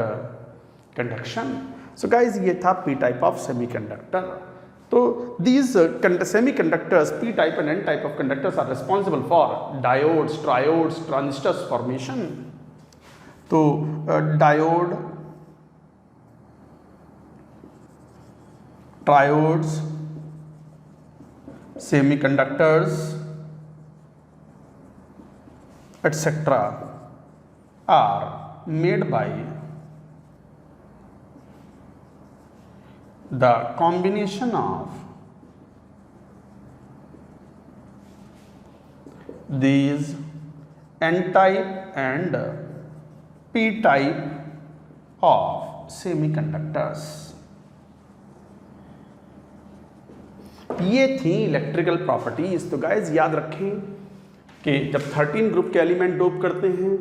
conduction. So guys ये था पी टाइप ऑफ सेमीकंडक्टर। तो these semiconductors, P type and N type of conductors are responsible for diodes, triodes, transistors formation. तो diode, triodes, semiconductors, etc. are made by the combination of these n-type and p-type of semiconductors. ये थी electrical properties. तो guys याद रखें कि जब 13 group के element dope करते हैं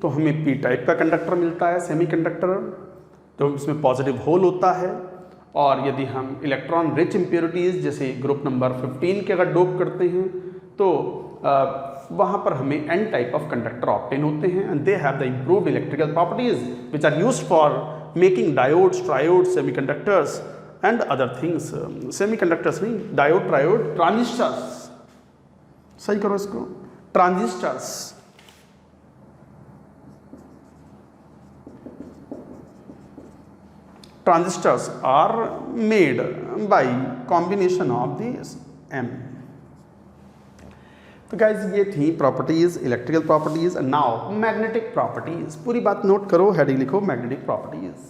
तो हमें पी टाइप का कंडक्टर मिलता है, सेमीकंडक्टर, तो इसमें पॉजिटिव होल होता है। और यदि हम इलेक्ट्रॉन रिच इम्प्योरिटीज जैसे ग्रुप नंबर 15 के अगर डोप करते हैं तो वहाँ पर हमें N type of conductor obtain होते हैं, and they have the improved electrical properties which are used for making diodes, triodes, semiconductors and other things. Semiconductors नहीं, डायोड, ट्रायोड, ट्रांजिस्टर्स, सही करो इसको, transistors. Transistors are made by combination of this M। तो guys ये थी properties, electrical properties. Now magnetic properties, पूरी बात note करो, हेडिंग लिखो magnetic properties.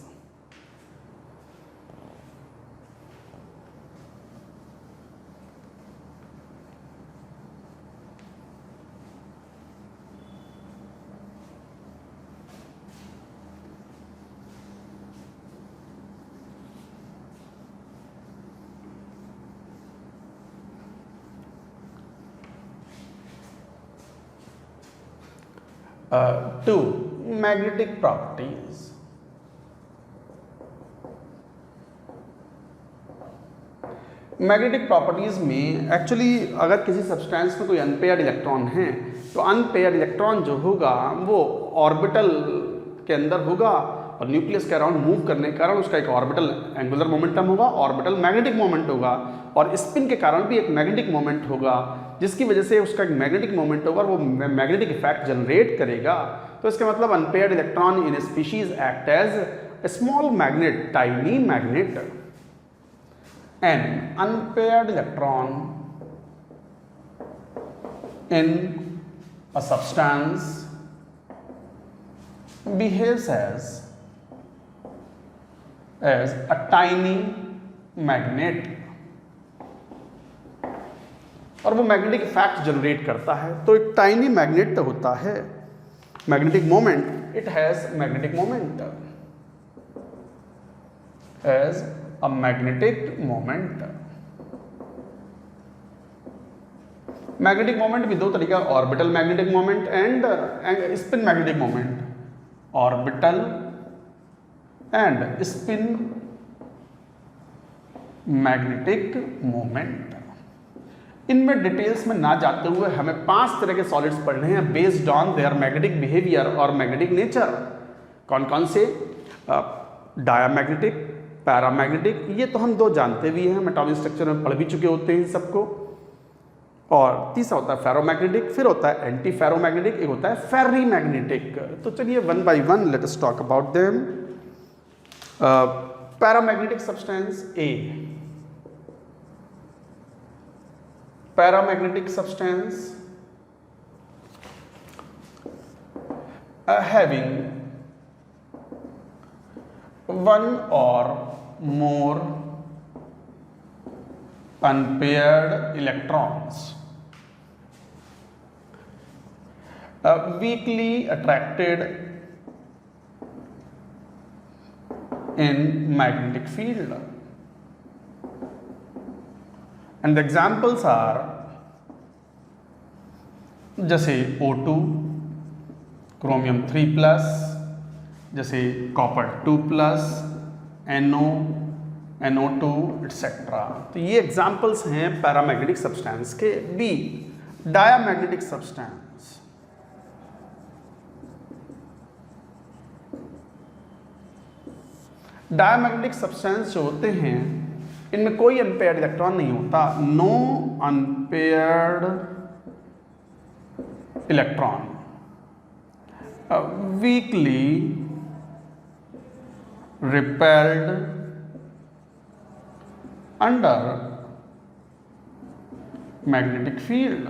To magnetic properties. Magnetic properties में एक्चुअली अगर किसी सब्सटेंस में कोई अनपेयर्ड इलेक्ट्रॉन है तो अनपेयर्ड इलेक्ट्रॉन जो होगा वो ऑर्बिटल के अंदर होगा और न्यूक्लियस के अराउंड मूव करने के कारण उसका एक ऑर्बिटल एंगुलर मोमेंटम होगा, ऑर्बिटल मैग्नेटिक मोमेंट होगा, और स्पिन के कारण भी एक मैग्नेटिक मोमेंट होगा, जिसकी वजह से उसका एक मैग्नेटिक मोमेंट होगा और वो मैग्नेटिक इफेक्ट जनरेट करेगा। तो इसका मतलब unpaired electron in species act as a small magnet, tiny magnet. An unpaired electron in a substance behaves as a tiny magnet और वो मैग्नेटिक इफेक्ट जनरेट करता है। तो एक टाइनी मैग्नेट होता है, magnetic moment, it has magnetic moment as a magnetic moment। Magnetic moment भी दो तरीका, orbital magnetic moment and spin magnetic moment. Orbital and spin magnetic moment. इनमें डिटेल्स में ना जाते हुए हमें 5 तरह के सॉलिड्स पढ़ने हैं based on their magnetic behaviour और मैग्नेटिक नेचर। कौन कौन से? डायामैग्नेटिक, पैरामैग्नेटिक, ये तो हम 2 जानते भी हैं, हम एटॉमिक स्ट्रक्चर में पढ़ भी चुके होते हैं सबको। और तीसरा होता है फेरोमैग्नेटिक, फिर होता है एंटी फेरोमैग्नेटिक, एक होता है फेरी मैग्नेटिक। तो चलिए one by one let us talk about them. Paramagnetic substance A. Paramagnetic substance having one or more unpaired electrons, weakly attracted in magnetic field. And the examples are जैसे O2, chromium 3+, जैसे copper 2+, NO, NO2 etcetera. तो ये examples हैं paramagnetic substance के। B, diamagnetic substance. Diamagnetic substance जो होते हैं इनमें कोई अनपेयर्ड इलेक्ट्रॉन नहीं होता, no unpaired electron, weakly repelled under magnetic field,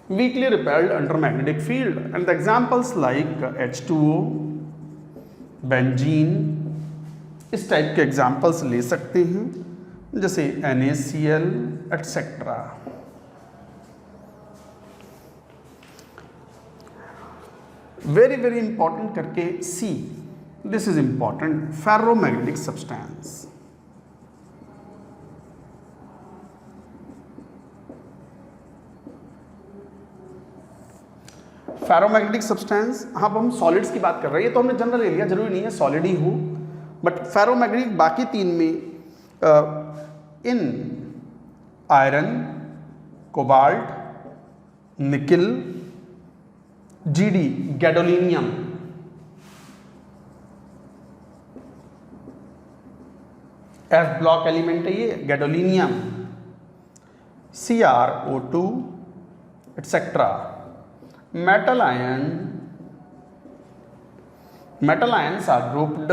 weakly repelled under magnetic field. And the examples like H2O, benzene, इस टाइप के एग्जाम्पल्स ले सकते हैं, जैसे NaCl etcetera. Very very important करके see, this is important, ferromagnetic substance. Ferromagnetic substance, हाँ हम solids की बात कर रहे हैं तो हमने जनरल ले लिया, जरूरी नहीं है सॉलिड ही हो, बट फेरोमैग्नेटिक बाकी तीन में इन iron, cobalt, nickel, GD, gadolinium, F block element है ये gadolinium, CrO2 etcetera. Metal ions are grouped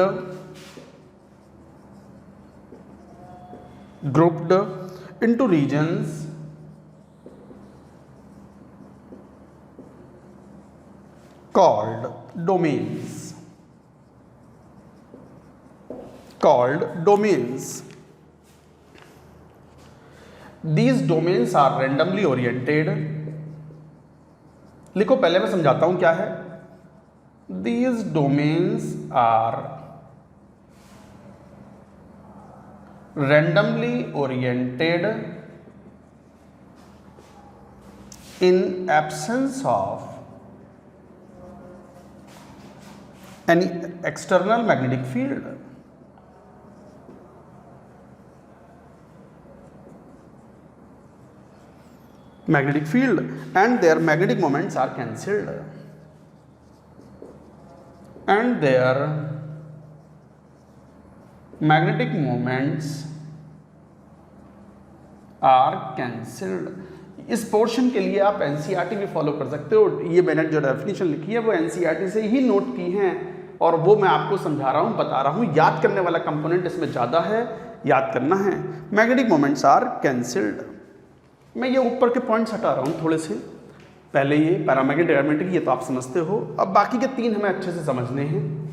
into regions called domains. These domains are randomly oriented. लिखो, पहले मैं समझाता हूं क्या है। These domains are randomly oriented in absence of any external magnetic field. And their magnetic moments are cancelled. इस portion के लिए आप एनसीईआरटी भी फॉलो कर सकते हो। ये मैंने जो डेफिनेशन लिखी है वो एनसीईआरटी से ही नोट की हैं और वो मैं आपको समझा रहा हूँ, बता रहा हूँ। याद करने वाला कंपोनेंट इसमें ज़्यादा है, याद करना है। Magnetic moments are cancelled. मैं ये ऊपर के पॉइंट्स हटा रहा हूँ थोड़े से। पहले ये पैरामैग्नेटिक, डायमैग्नेटिक, ये तो आप समझते हो। अब बाकी के तीन हमें अच्छे से समझने हैं।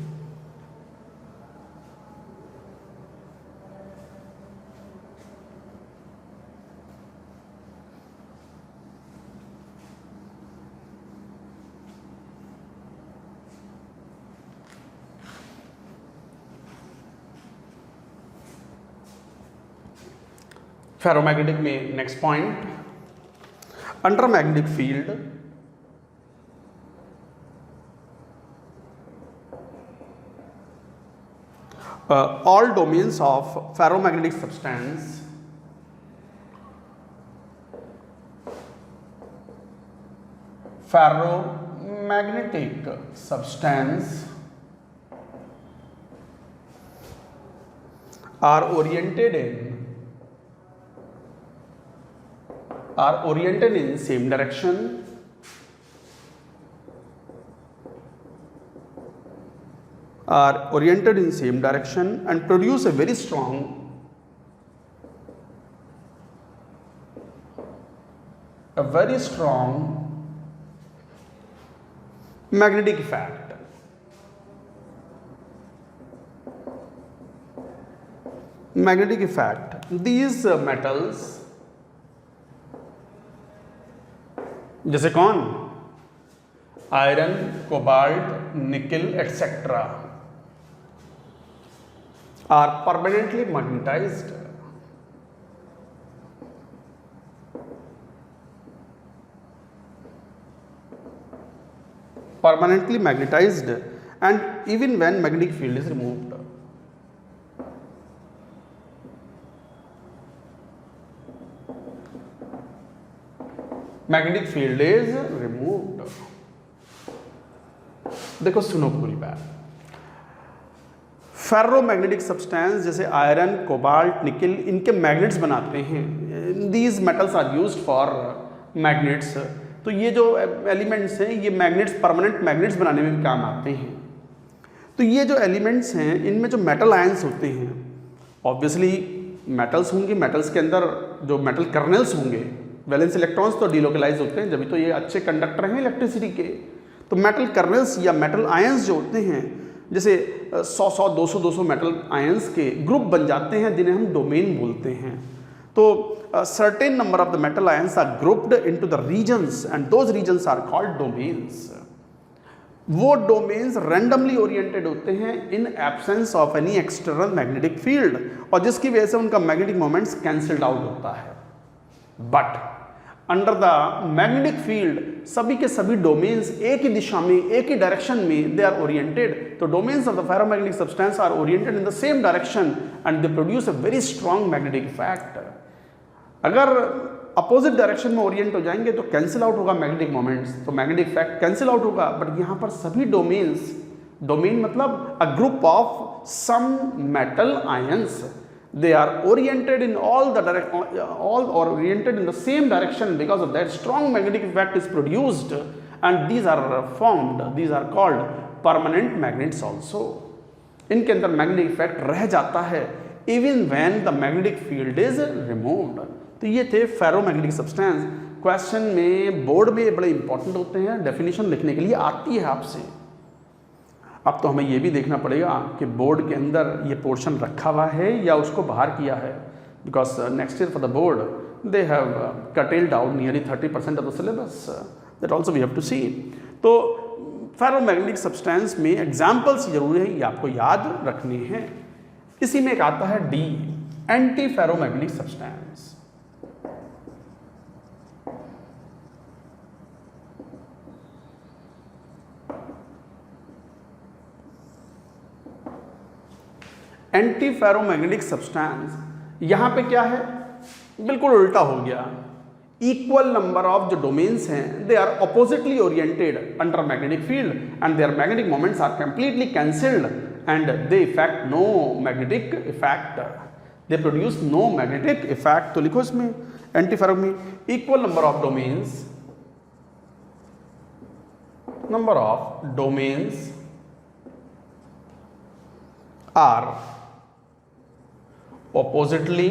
फेरोमैग्नेटिक में next point, under magnetic field all domains of ferromagnetic substance are oriented in same direction are oriented in same direction and produce a very strong magnetic effect. These metals, जैसे कौन, iron, cobalt, nickel etcetera, are permanently magnetized. Permanently magnetized and even when magnetic field is removed. Magnetic field is removed. देखो सुनो पूरी बात. Ferromagnetic substance जैसे iron, cobalt, nickel, इनके magnets बनाते हैं. These metals are used for magnets. तो ये जो एलिमेंट्स हैं ये मैग्नेट्स, परमानेंट मैग्नेट्स बनाने में भी काम आते हैं. तो ये जो एलिमेंट्स हैं इनमें जो मेटल आयंस होते हैं, ऑब्वियसली मेटल्स होंगे, मेटल्स के अंदर जो मेटल कर्नल्स होंगे, वैलेंस इलेक्ट्रॉन्स तो डिलोकलाइज होते हैं, जब तो ये अच्छे कंडक्टर हैं इलेक्ट्रिसिटी के. तो मेटल कर्नल्स या मेटल आयंस जो होते हैं, जैसे 100 200 मेटल आयंस के ग्रुप बन जाते हैं जिन्हें हम डोमेन बोलते हैं. तो certain number of the metal ions are grouped into the regions and those regions are called domains. वो डोमेन्स रैंडमली ओरिएंटेड होते हैं in absence of any external magnetic field, और जिसकी वजह से उनका मैग्नेटिक मोमेंट्स कैंसल्ड आउट होता है. But under the magnetic field सभी के सभी डोमेन्स एक ही दिशा में, एक ही डायरेक्शन में दे आर ओरिएंटेड. तो domains of the ferromagnetic substance are oriented in the same direction and they produce a very strong magnetic effect. अगर अपोजिट डायरेक्शन में ओरिएंट हो जाएंगे तो कैंसिल आउट होगा मैग्नेटिक मोमेंट्स, तो मैग्नेटिक इफेक्ट कैंसिल आउट होगा. But यहाँ पर सभी डोमेन्स, डोमेन मतलब a group of some metal ions, they are oriented in all or oriented in the same direction. Because of that strong magnetic effect is produced and these are formed, these are called permanent magnets also. इनके अंदर magnetic effect रह जाता है even when the magnetic field is removed. तो ये थे ferromagnetic substance. Question में board में बड़े इंपॉर्टेंट होते हैं, डेफिनेशन लिखने के लिए आती है आपसे. अब तो हमें ये भी देखना पड़ेगा कि बोर्ड के अंदर ये पोर्शन रखा हुआ है या उसको बाहर किया है, because next year for the board they have curtailed out nearly 30% of the syllabus. That also we have to see. तो फेरोमैग्नेटिक सब्सटेंस में एग्जाम्पल्स जरूर है, ये आपको याद रखने हैं. इसी में एक आता है D, anti ferromagnetic substance. Anti ferromagnetic substance यहां पे क्या है, बिल्कुल उल्टा हो गया. इक्वल नंबर ऑफ जो डोमेन्स हैं they are oppositely oriented under magnetic field and their magnetic moments are completely cancelled and they effect no magnetic effect, they produce no magnetic effect. तो लिखो इसमें एंटी फेरो में equal number of domains, number of domains are oppositely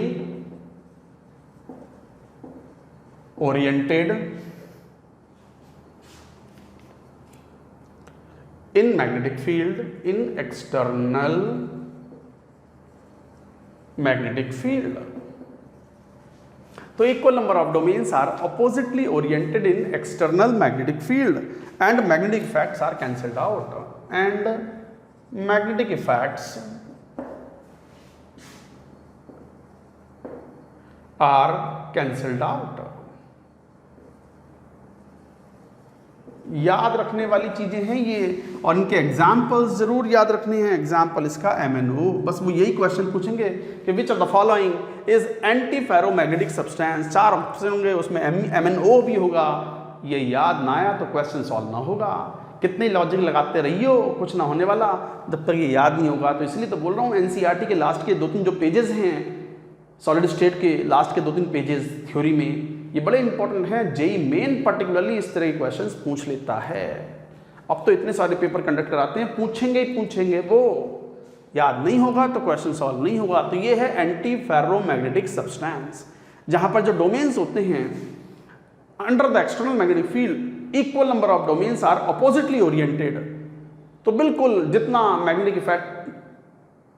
oriented in magnetic field, in external magnetic field. तो equal number of domains are oppositely oriented in external magnetic field and magnetic effects are cancelled out, and magnetic effects are cancelled out. याद रखने वाली चीजें हैं ये, और इनके examples जरूर याद रखने हैं. एग्जाम्पल इसका MnO, बस वो यही क्वेश्चन पूछेंगे कि which of the following is anti ferromagnetic substance. 4 option होंगे, उसमें MnO भी होगा. ये याद ना आया तो क्वेश्चन सॉल्व ना होगा. कितने लॉजिक लगाते रहियो, कुछ ना होने वाला जब तक ये याद नहीं होगा. तो इसलिए तो बोल रहा हूँ NCERT के लास्ट के 2-3 जो पेजेस हैं, सॉलिड स्टेट के लास्ट के 2-3 पेजेस थ्योरी में, ये बड़े इंपॉर्टेंट हैं. जेई मेन पर्टिकुलरली इस तरह के क्वेश्चंस पूछ लेता है. अब तो इतने सारे पेपर कंडक्ट कराते हैं, पूछेंगे ही पूछेंगे, वो याद नहीं होगा तो क्वेश्चन सॉल्व नहीं होगा। तो ये है एंटी फेरोमैग्नेटिक सब्सटेंस, जहां पर जो डोमेन्स होते हैं under the external magnetic field equal number of domains are oppositely oriented. तो बिल्कुल जितना मैग्नेटिक इफेक्ट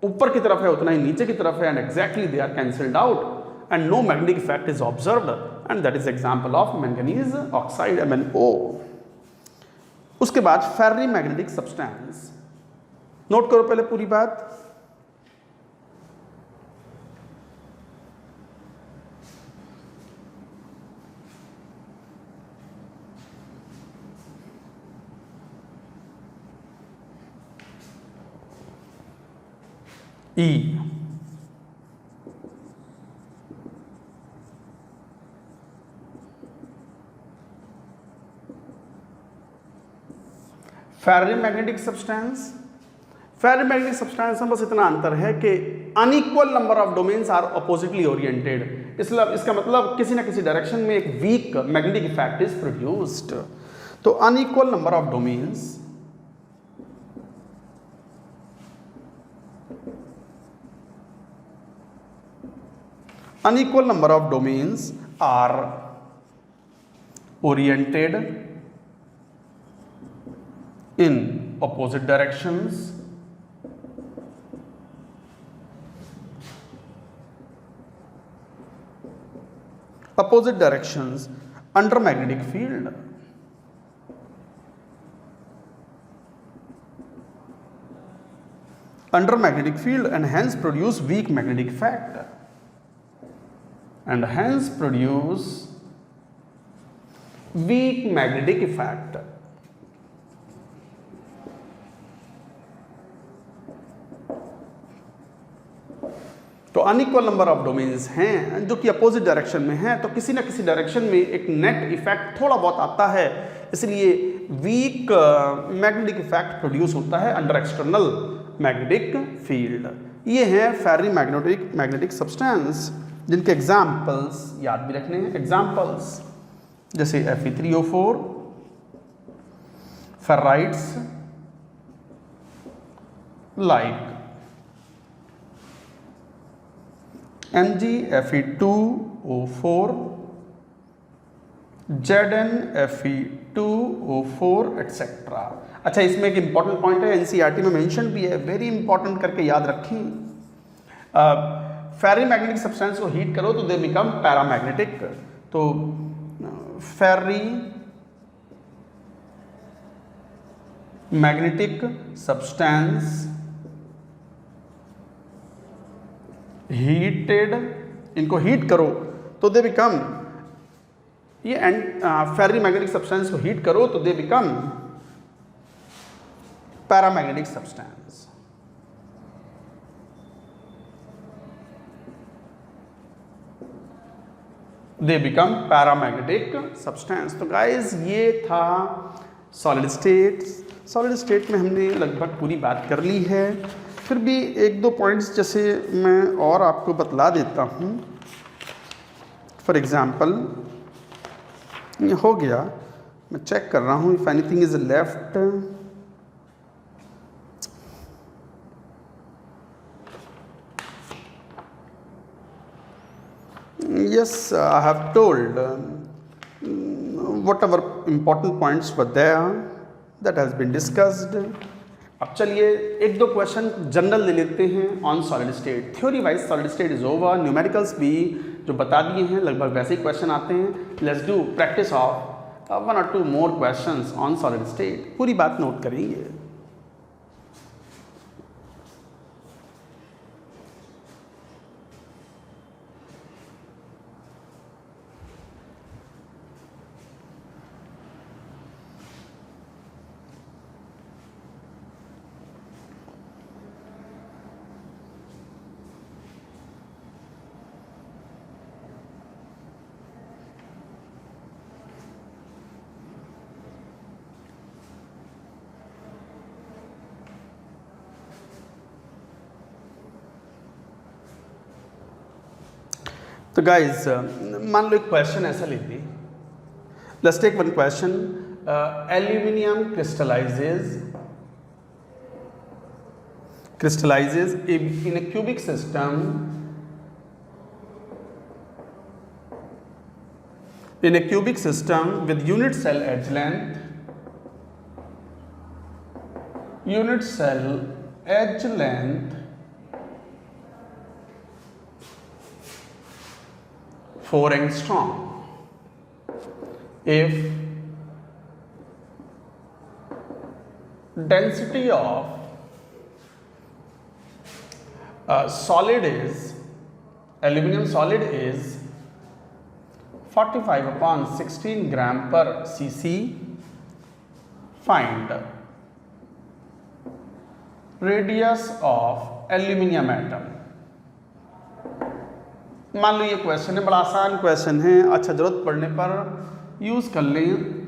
ऊपर की तरफ है उतना ही नीचे की तरफ है, and exactly they are cancelled out and no magnetic effect is observed, and that is example of manganese oxide MnO। उसके बाद फेर्री मैग्नेटिक सब्सटेंस, नोट करो पहले पूरी बात। ई फेरोमैग्नेटिक सब्सटेंस, फेरोमैग्नेटिक सब्सटेंस में बस इतना अंतर है कि unequal number of domains are oppositely oriented. इसका मतलब किसी ना किसी डायरेक्शन में एक weak magnetic effect is produced. तो unequal number of domains are oriented in opposite directions under magnetic field. Under magnetic field and hence produce weak magnetic effect. And hence produce weak magnetic effect. तो unequal number of domains हैं जो कि opposite direction में हैं, तो किसी ना किसी डायरेक्शन में एक नेट इफेक्ट थोड़ा बहुत आता है, इसलिए वीक मैग्नेटिक इफेक्ट प्रोड्यूस होता है अंडर एक्सटर्नल मैग्नेटिक फील्ड। ये हैं फेर्री मैग्नेटिक सब्सटेंस, जिनके एग्जाम्पल्स याद भी रखने हैं। एग्जाम्पल्स जैसे Fe3O4, ferrites like MgFe2O4, ZnFe2O4 etcetera. अच्छा, इसमें एक इंपॉर्टेंट पॉइंट है, एनसीईआरटी में मेंशन भी है, वेरी इंपॉर्टेंट करके याद रखें। फेरी मैग्नेटिक सब्सटेंस को हीट करो तो दे बिकम पैरामैग्नेटिक। तो फेरी मैग्नेटिक सब्सटेंस हीटेड, इनको हीट करो तो दे बिकम, ये फेरी मैग्नेटिक सब्सटेंस को हीट करो तो they become paramagnetic substance. They become paramagnetic substance. तो गाइज ये था सॉलिड स्टेट। सॉलिड स्टेट में हमने लगभग पूरी बात कर ली है, फिर भी एक दो पॉइंट्स जैसे मैं और आपको बतला देता हूँ। फॉर एग्जाम्पल ये हो गया, मैं चेक कर रहा हूँ if anything is left. Yes, I have told whatever important points were there, that has been discussed. अब चलिए एक दो क्वेश्चन जनरल ले लेते हैं on solid state. Theory wise solid state is over, numericals भी जो बता दिए हैं लगभग वैसे ही क्वेश्चन आते हैं। Let's do practice of 1 or 2 more questions on solid state. पूरी बात नोट करेंगे। तो गाइज मान लो एक क्वेश्चन ऐसा लेते, let's take one question. Aluminium crystallizes in a cubic system with unit cell edge length 4 angstrom if density of aluminum solid is 45/16 gram per cc. Find radius of aluminum atom. मान लो ये question है, बड़ा आसान question है, अच्छा जरूरत पड़ने पर यूज़ कर लें।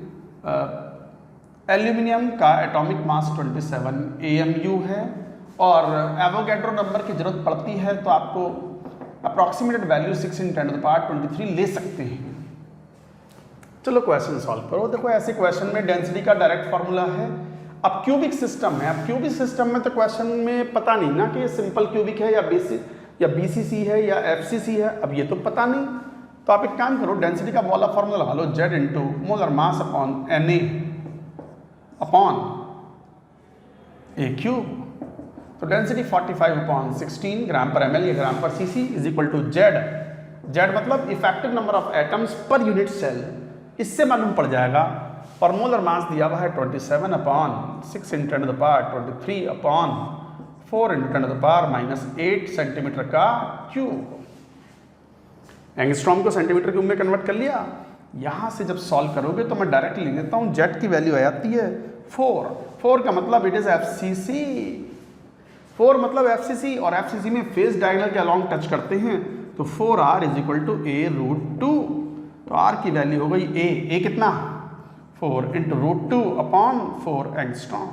एल्यूमिनियम का एटॉमिक मास 27 AMU है और एवोगैड्रो नंबर की ज़रूरत पड़ती है तो आपको अप्रॉक्सीमेटेड वैल्यू 6 × 10⁻23 ले सकते हैं। चलो क्वेश्चन सॉल्व करो। देखो ऐसे क्वेश्चन में डेंसिटी का डायरेक्ट फार्मूला है। अब क्यूबिक सिस्टम है, अब क्यूबिक सिस्टम में तो क्वेश्चन में पता नहीं ना कि ये सिंपल क्यूबिक है या BCC है या FCC है, अब ये तो पता नहीं। तो आप एक काम करो, डेंसिटी का वाला फार्मूला लगा लो, Z × molar mass upon Na upon A cube. तो डेंसिटी 45/16 ग्राम पर ml या gram per cc is equal to Z मतलब effective number of atoms per unit cell. इससे मालूम पड़ जाएगा। और मोलर मास दिया हुआ है 27/6 × 10⁻23 अपॉन 4 × 10⁻−8 सेंटीमीटर का क्यूब। एंगस्ट्रॉम को सेंटीमीटर क्यूब में कन्वर्ट कर लिया। यहाँ से जब सॉल्व करोगे तो मैं डायरेक्ट लिख देता हूँ, Z की वैल्यू आ जाती है 4 का मतलब इट इज FCC। 4 मतलब FCC और FCC में फेस डायगोनल के अलॉन्ग टच करते हैं तो 4R = A√2। तो R की वैल्यू हो गई A कितना 4 × √2 upon 4 angstrom.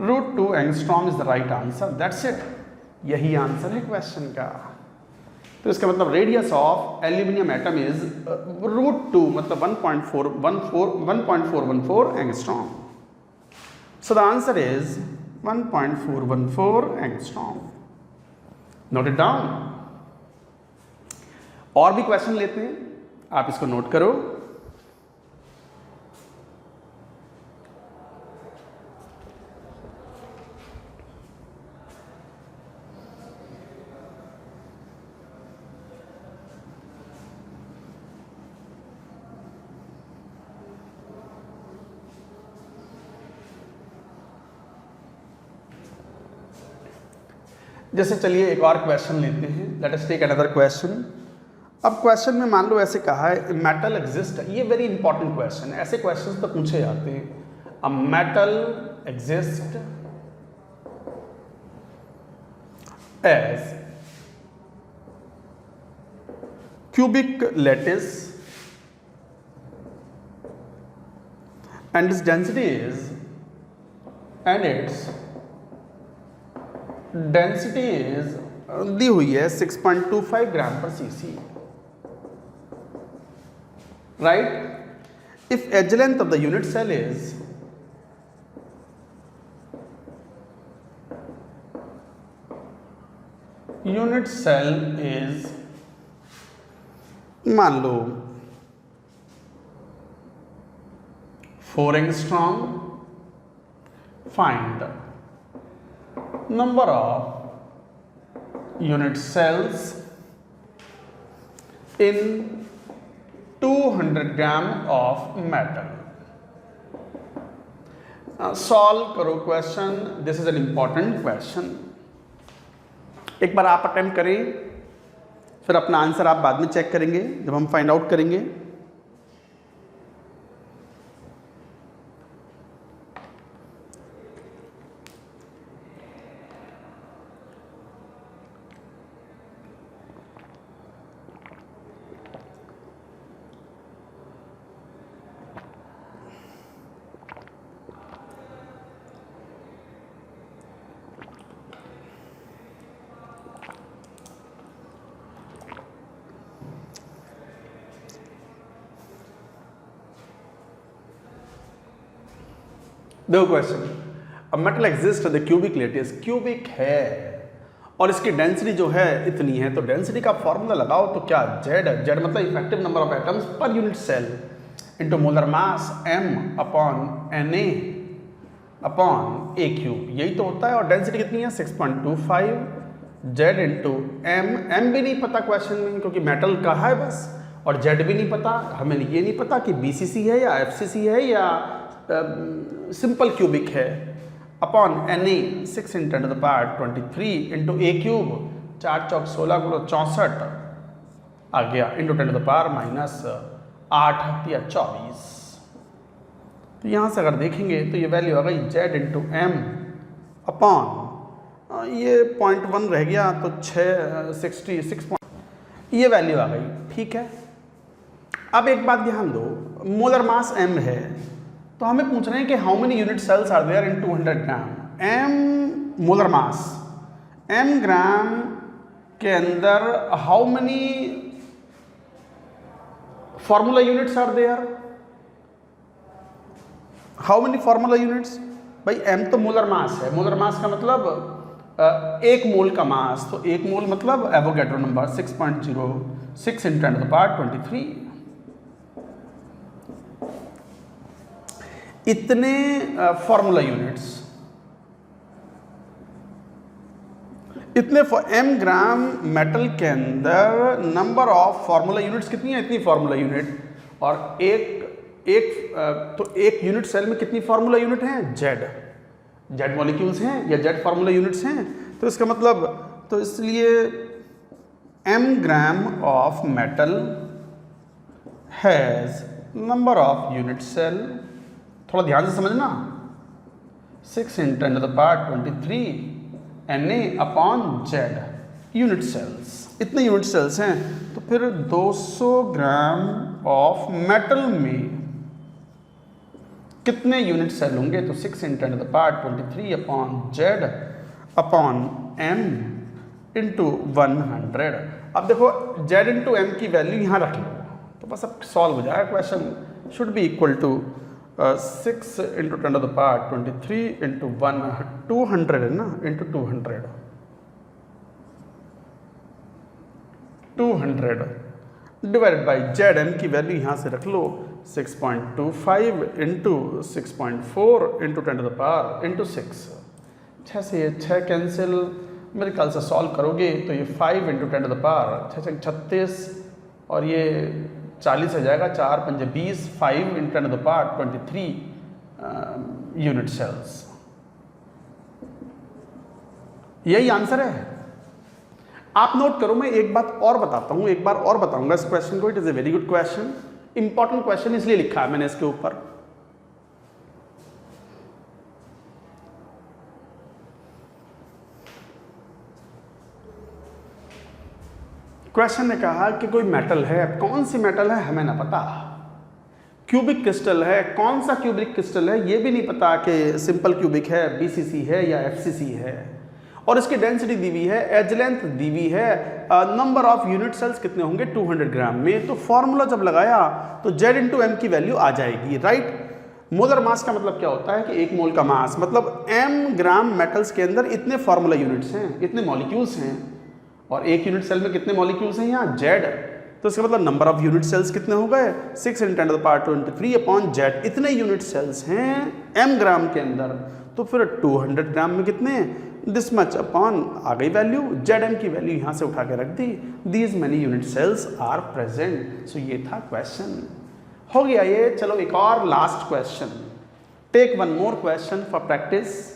√2 angstrom is the right answer, that's it. यही आंसर है क्वेश्चन का। तो इसका मतलब radius of aluminium atom is √2 मतलब 1.414 angstrom. So the answer is 1.414 angstrom. Note it down. और भी क्वेश्चन लेते हैं, आप इसको नोट करो। जैसे चलिए एक और क्वेश्चन लेते हैं, let us take another question. अब क्वेश्चन में मान लो ऐसे कहा है मेटल एग्जिस्ट, ये वेरी इंपॉर्टेंट क्वेश्चन है, ऐसे क्वेश्चंस तो पूछे जाते हैं। A metal exist as cubic lattice and its density is density is दी हुई है 6.25 gram per cc, right. If edge length of the unit cell is मान लो 4 angstrom, find number of unit cells in 200 gram of metal. Solve करो question, this is an important question. एक बार आप attempt करें, फिर अपना आंसर आप बाद में चेक करेंगे जब हम फाइंड आउट करेंगे। देखो क्वेश्चन, अब metal exist the cubic lattice, cubic है और इसकी डेंसिटी जो है इतनी है, तो डेंसिटी का फॉर्मूला लगाओ तो क्या जेड, जेड मतलब effective number of atoms per unit cell into molar mass m upon N A upon A cube, यही तो होता है। और डेंसिटी कितनी है 6.25 जेड इंटू एम भी नहीं पता क्वेश्चन में क्योंकि मेटल का है बस, और जेड भी नहीं पता, हमें ये नहीं पता कि बीसीसी है या एफसीसी है या सिंपल क्यूबिक है, upon N A 6 × 10⁻23 into A cube 4 चौक 16 गुणा 64 आ गया इंटू 10⁻⁻8 या 24। तो यहाँ से अगर देखेंगे तो ये वैल्यू आ गई जेड इंटू एम अपॉन ये 0.1 रह गया तो 66 ये वैल्यू आ गई, ठीक है। अब एक बात ध्यान दो, मोलर मास m है तो हमें पूछ रहे हैं कि how many unit cells are there in 200 gram. m molar mass, m gram के अंदर how many formula units are there, how many formula units, भाई m तो मोलर मास है, मोलर मास का मतलब एक मोल का मास, तो एक मोल मतलब एवोगैड्रो नंबर 6.06 × 10⁻23। इतने फॉर्मूला यूनिट्स, इतने m ग्राम मेटल के अंदर नंबर ऑफ फॉर्मूला यूनिट्स कितनी है, इतनी फॉर्मूला यूनिट, और तो एक यूनिट सेल में कितनी फॉर्मूला यूनिट हैं, जेड मॉलिक्यूल्स हैं या जेड फॉर्मूला यूनिट्स हैं। तो इसका मतलब, तो इसलिए m gram of metal has number of unit cell, थोड़ा ध्यान से समझना, 6 × 10⁻23 Na upon Z unit cells, इतने यूनिट सेल्स हैं। तो फिर 200 ग्राम ऑफ मेटल में कितने यूनिट सेल होंगे, तो 6 × 10⁻23 upon Z upon m into 100। अब देखो जेड इंटू एम की वैल्यू यहाँ रख लो तो बस अब सॉल्व हो जाएगा question, should be equal to 6 × 10⁻23 into 200 है ना, into 200 divided by Z M की वैल्यू यहाँ से रख लो 6.25 इंटू 6.4 इंटू 10⁻6, 6 से ये 6 कैंसिल, मेरे ख्याल से सॉल्व करोगे तो ये 5 इंटू 10⁻6 36 और ये 40 हो जाएगा, 4 × 5 = 20, 5 × 10⁻23 यूनिट सेल्स। यही आंसर है। आप नोट करो, मैं एक बात और बताता हूं, एक बार और बताऊंगा इस क्वेश्चन को। It is a very good question, important question इसलिए लिखा है मैंने इसके ऊपर। क्वेश्चन ने कहा कि कोई मेटल है, कौन सी मेटल है हमें ना पता, क्यूबिक क्रिस्टल है, कौन सा क्यूबिक क्रिस्टल है ये भी नहीं पता कि सिंपल क्यूबिक है, बीसीसी है या एफसीसी है, और इसकी डेंसिटी दी हुई है, एज लेंथ दी हुई है, नंबर ऑफ यूनिट सेल्स कितने होंगे 200 ग्राम में। तो फॉर्मूला जब लगाया तो जेड इंटू एम की वैल्यू आ जाएगी, राइट। मोलर मास का मतलब क्या होता है कि एक मोल का मास, मतलब m ग्राम मेटल्स के अंदर इतने फॉर्मूला यूनिट्स हैं, इतने मॉलिक्यूल्स हैं, और एक यूनिट सेल में कितने मॉलिक्यूल्स हैं यहाँ जेड। तो इसका मतलब नंबर ऑफ यूनिट सेल्स कितने हो गए 6 × 10⁻23 अपॉन जेड, इतने यूनिट सेल्स हैं m ग्राम के अंदर। तो फिर 200 ग्राम में कितने, दिस मच अपॉन आ गई वैल्यू, जेड एम की वैल्यू यहाँ से उठा के रख दी, these many unit cells are present. So ये था क्वेश्चन, हो गया ये। चलो एक और last question, take one more question for practice.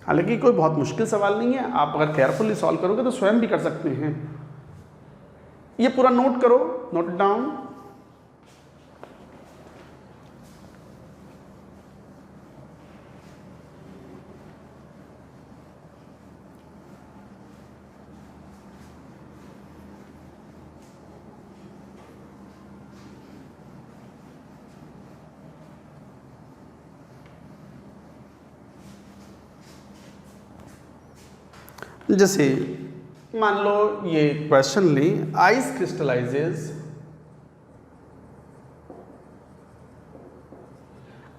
हालांकि कोई बहुत मुश्किल सवाल नहीं है, आप अगर केयरफुली सॉल्व करोगे तो स्वयं भी कर सकते हैं। ये पूरा नोट करो, नोट डाउन। जैसे मान लो ये क्वेश्चन लें, ice crystallises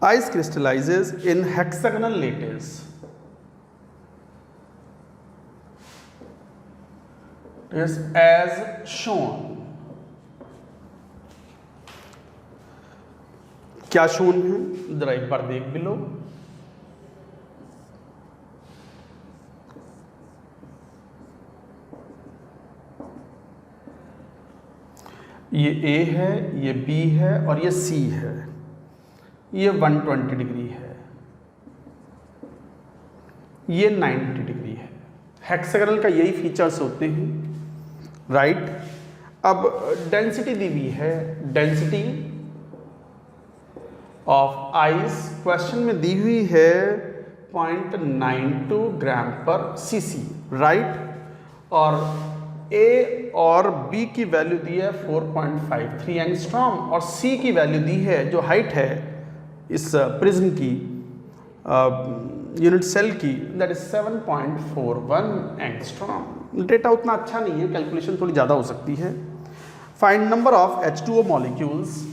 ice crystallizes in hexagonal lattice. Is as shown. क्या shown है जरा एक बार देख भी लो। ये A है, ये B है और ये C है। ये 120 डिग्री है, ये 90 डिग्री है। हेक्सागोनल का यही फीचर्स होते हैं, राइट। अब डेंसिटी दी हुई है, डेंसिटी ऑफ आइस क्वेश्चन में दी हुई है 0.92 ग्राम पर सीसी, राइट। और ए और बी की वैल्यू दी है 4.53 एंगस्ट्रॉम और सी की वैल्यू दी है, जो हाइट है इस प्रिज्म की यूनिट सेल की, दैट इज 7.41 एंगस्ट्रॉम। डेटा उतना अच्छा नहीं है, कैलकुलेशन थोड़ी ज़्यादा हो सकती है। Find number of H2O molecules,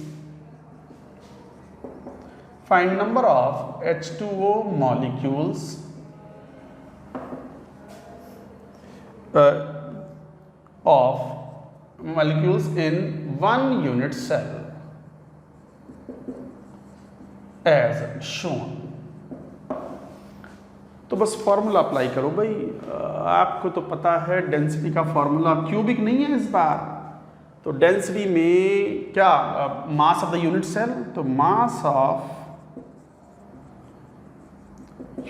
find number of H2O molecules of molecules in one unit cell as shown। तो बस फॉर्मूला अप्लाई करो भाई। आपको तो पता है डेंसिटी का फॉर्मूला क्यूबिक नहीं है इस बार, तो डेंसिटी में क्या mass of the unit cell, तो mass of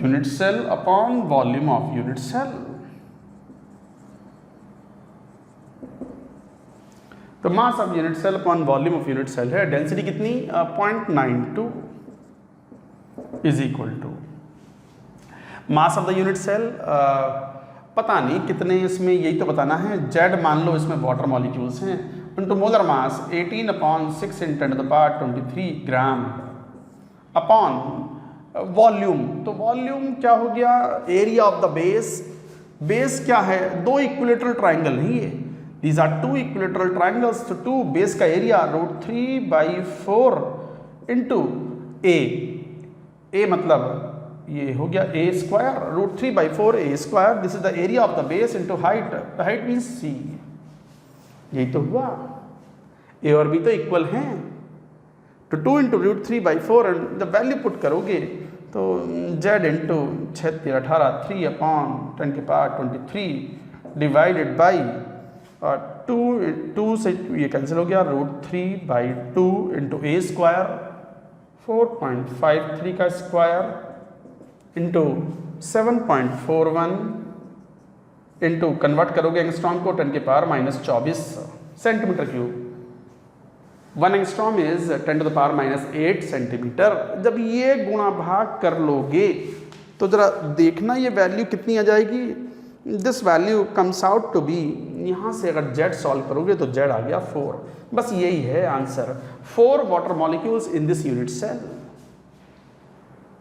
unit cell upon volume of unit cell. तो mass of unit cell upon volume of unit cell है, डेंसिटी कितनी 0.92 is equal to mass of the unit cell. पता नहीं कितने इसमें, यही तो बताना है। जेड मान लो इसमें वाटर मॉलिक्यूल्स हैं, इनटू मोलर मास 18/6 × 10⁻23 ग्राम अपॉन वॉल्यूम। तो वॉल्यूम क्या हो गया, area of the base. Base क्या है, दो इक्विलेटरल ट्राइंगल नहीं है, these are two equilateral triangles, तो 2 बेस का एरिया √3/4 इंटू a मतलब ये हो गया a square, √3/4 a square. This is the area of the base into height, height means c। यही तो हुआ, a और b तो इक्वल हैं, तो 2 into √3/4 and the value put करोगे तो z इंटू 6×18 3/10⁻23 डिवाइडेड बाई 2 से ये कैंसिल हो गया, √3/2 इंटू a स्क्वायर 4.53 का स्क्वायर इंटू 7.41 इंटू कन्वर्ट करोगे एंगस्ट्रॉम को 10⁻⁻24 centimetre cube. 1 angstrom is 10⁻⁻8 centimetre. जब ये गुणा भाग कर लोगे तो जरा देखना ये वैल्यू कितनी आ जाएगी। This value comes out to be, यहाँ से अगर जेड सॉल्व करोगे तो जेड आ गया 4। बस यही है answer, 4 water molecules in this unit cell.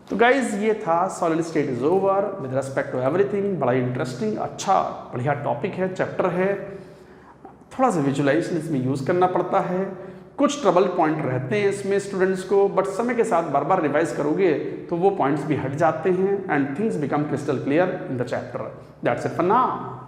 तो गाइज ये था solid state is over with respect to everything. बड़ा इंटरेस्टिंग, अच्छा बढ़िया टॉपिक है, चैप्टर है। थोड़ा सा विजुअलाइजेशन इसमें यूज़ करना पड़ता है, कुछ ट्रबल पॉइंट रहते हैं इसमें स्टूडेंट्स को, बट समय के साथ बार बार रिवाइज करोगे तो वो पॉइंट्स भी हट जाते हैं and things become crystal clear in the chapter. That's it for now.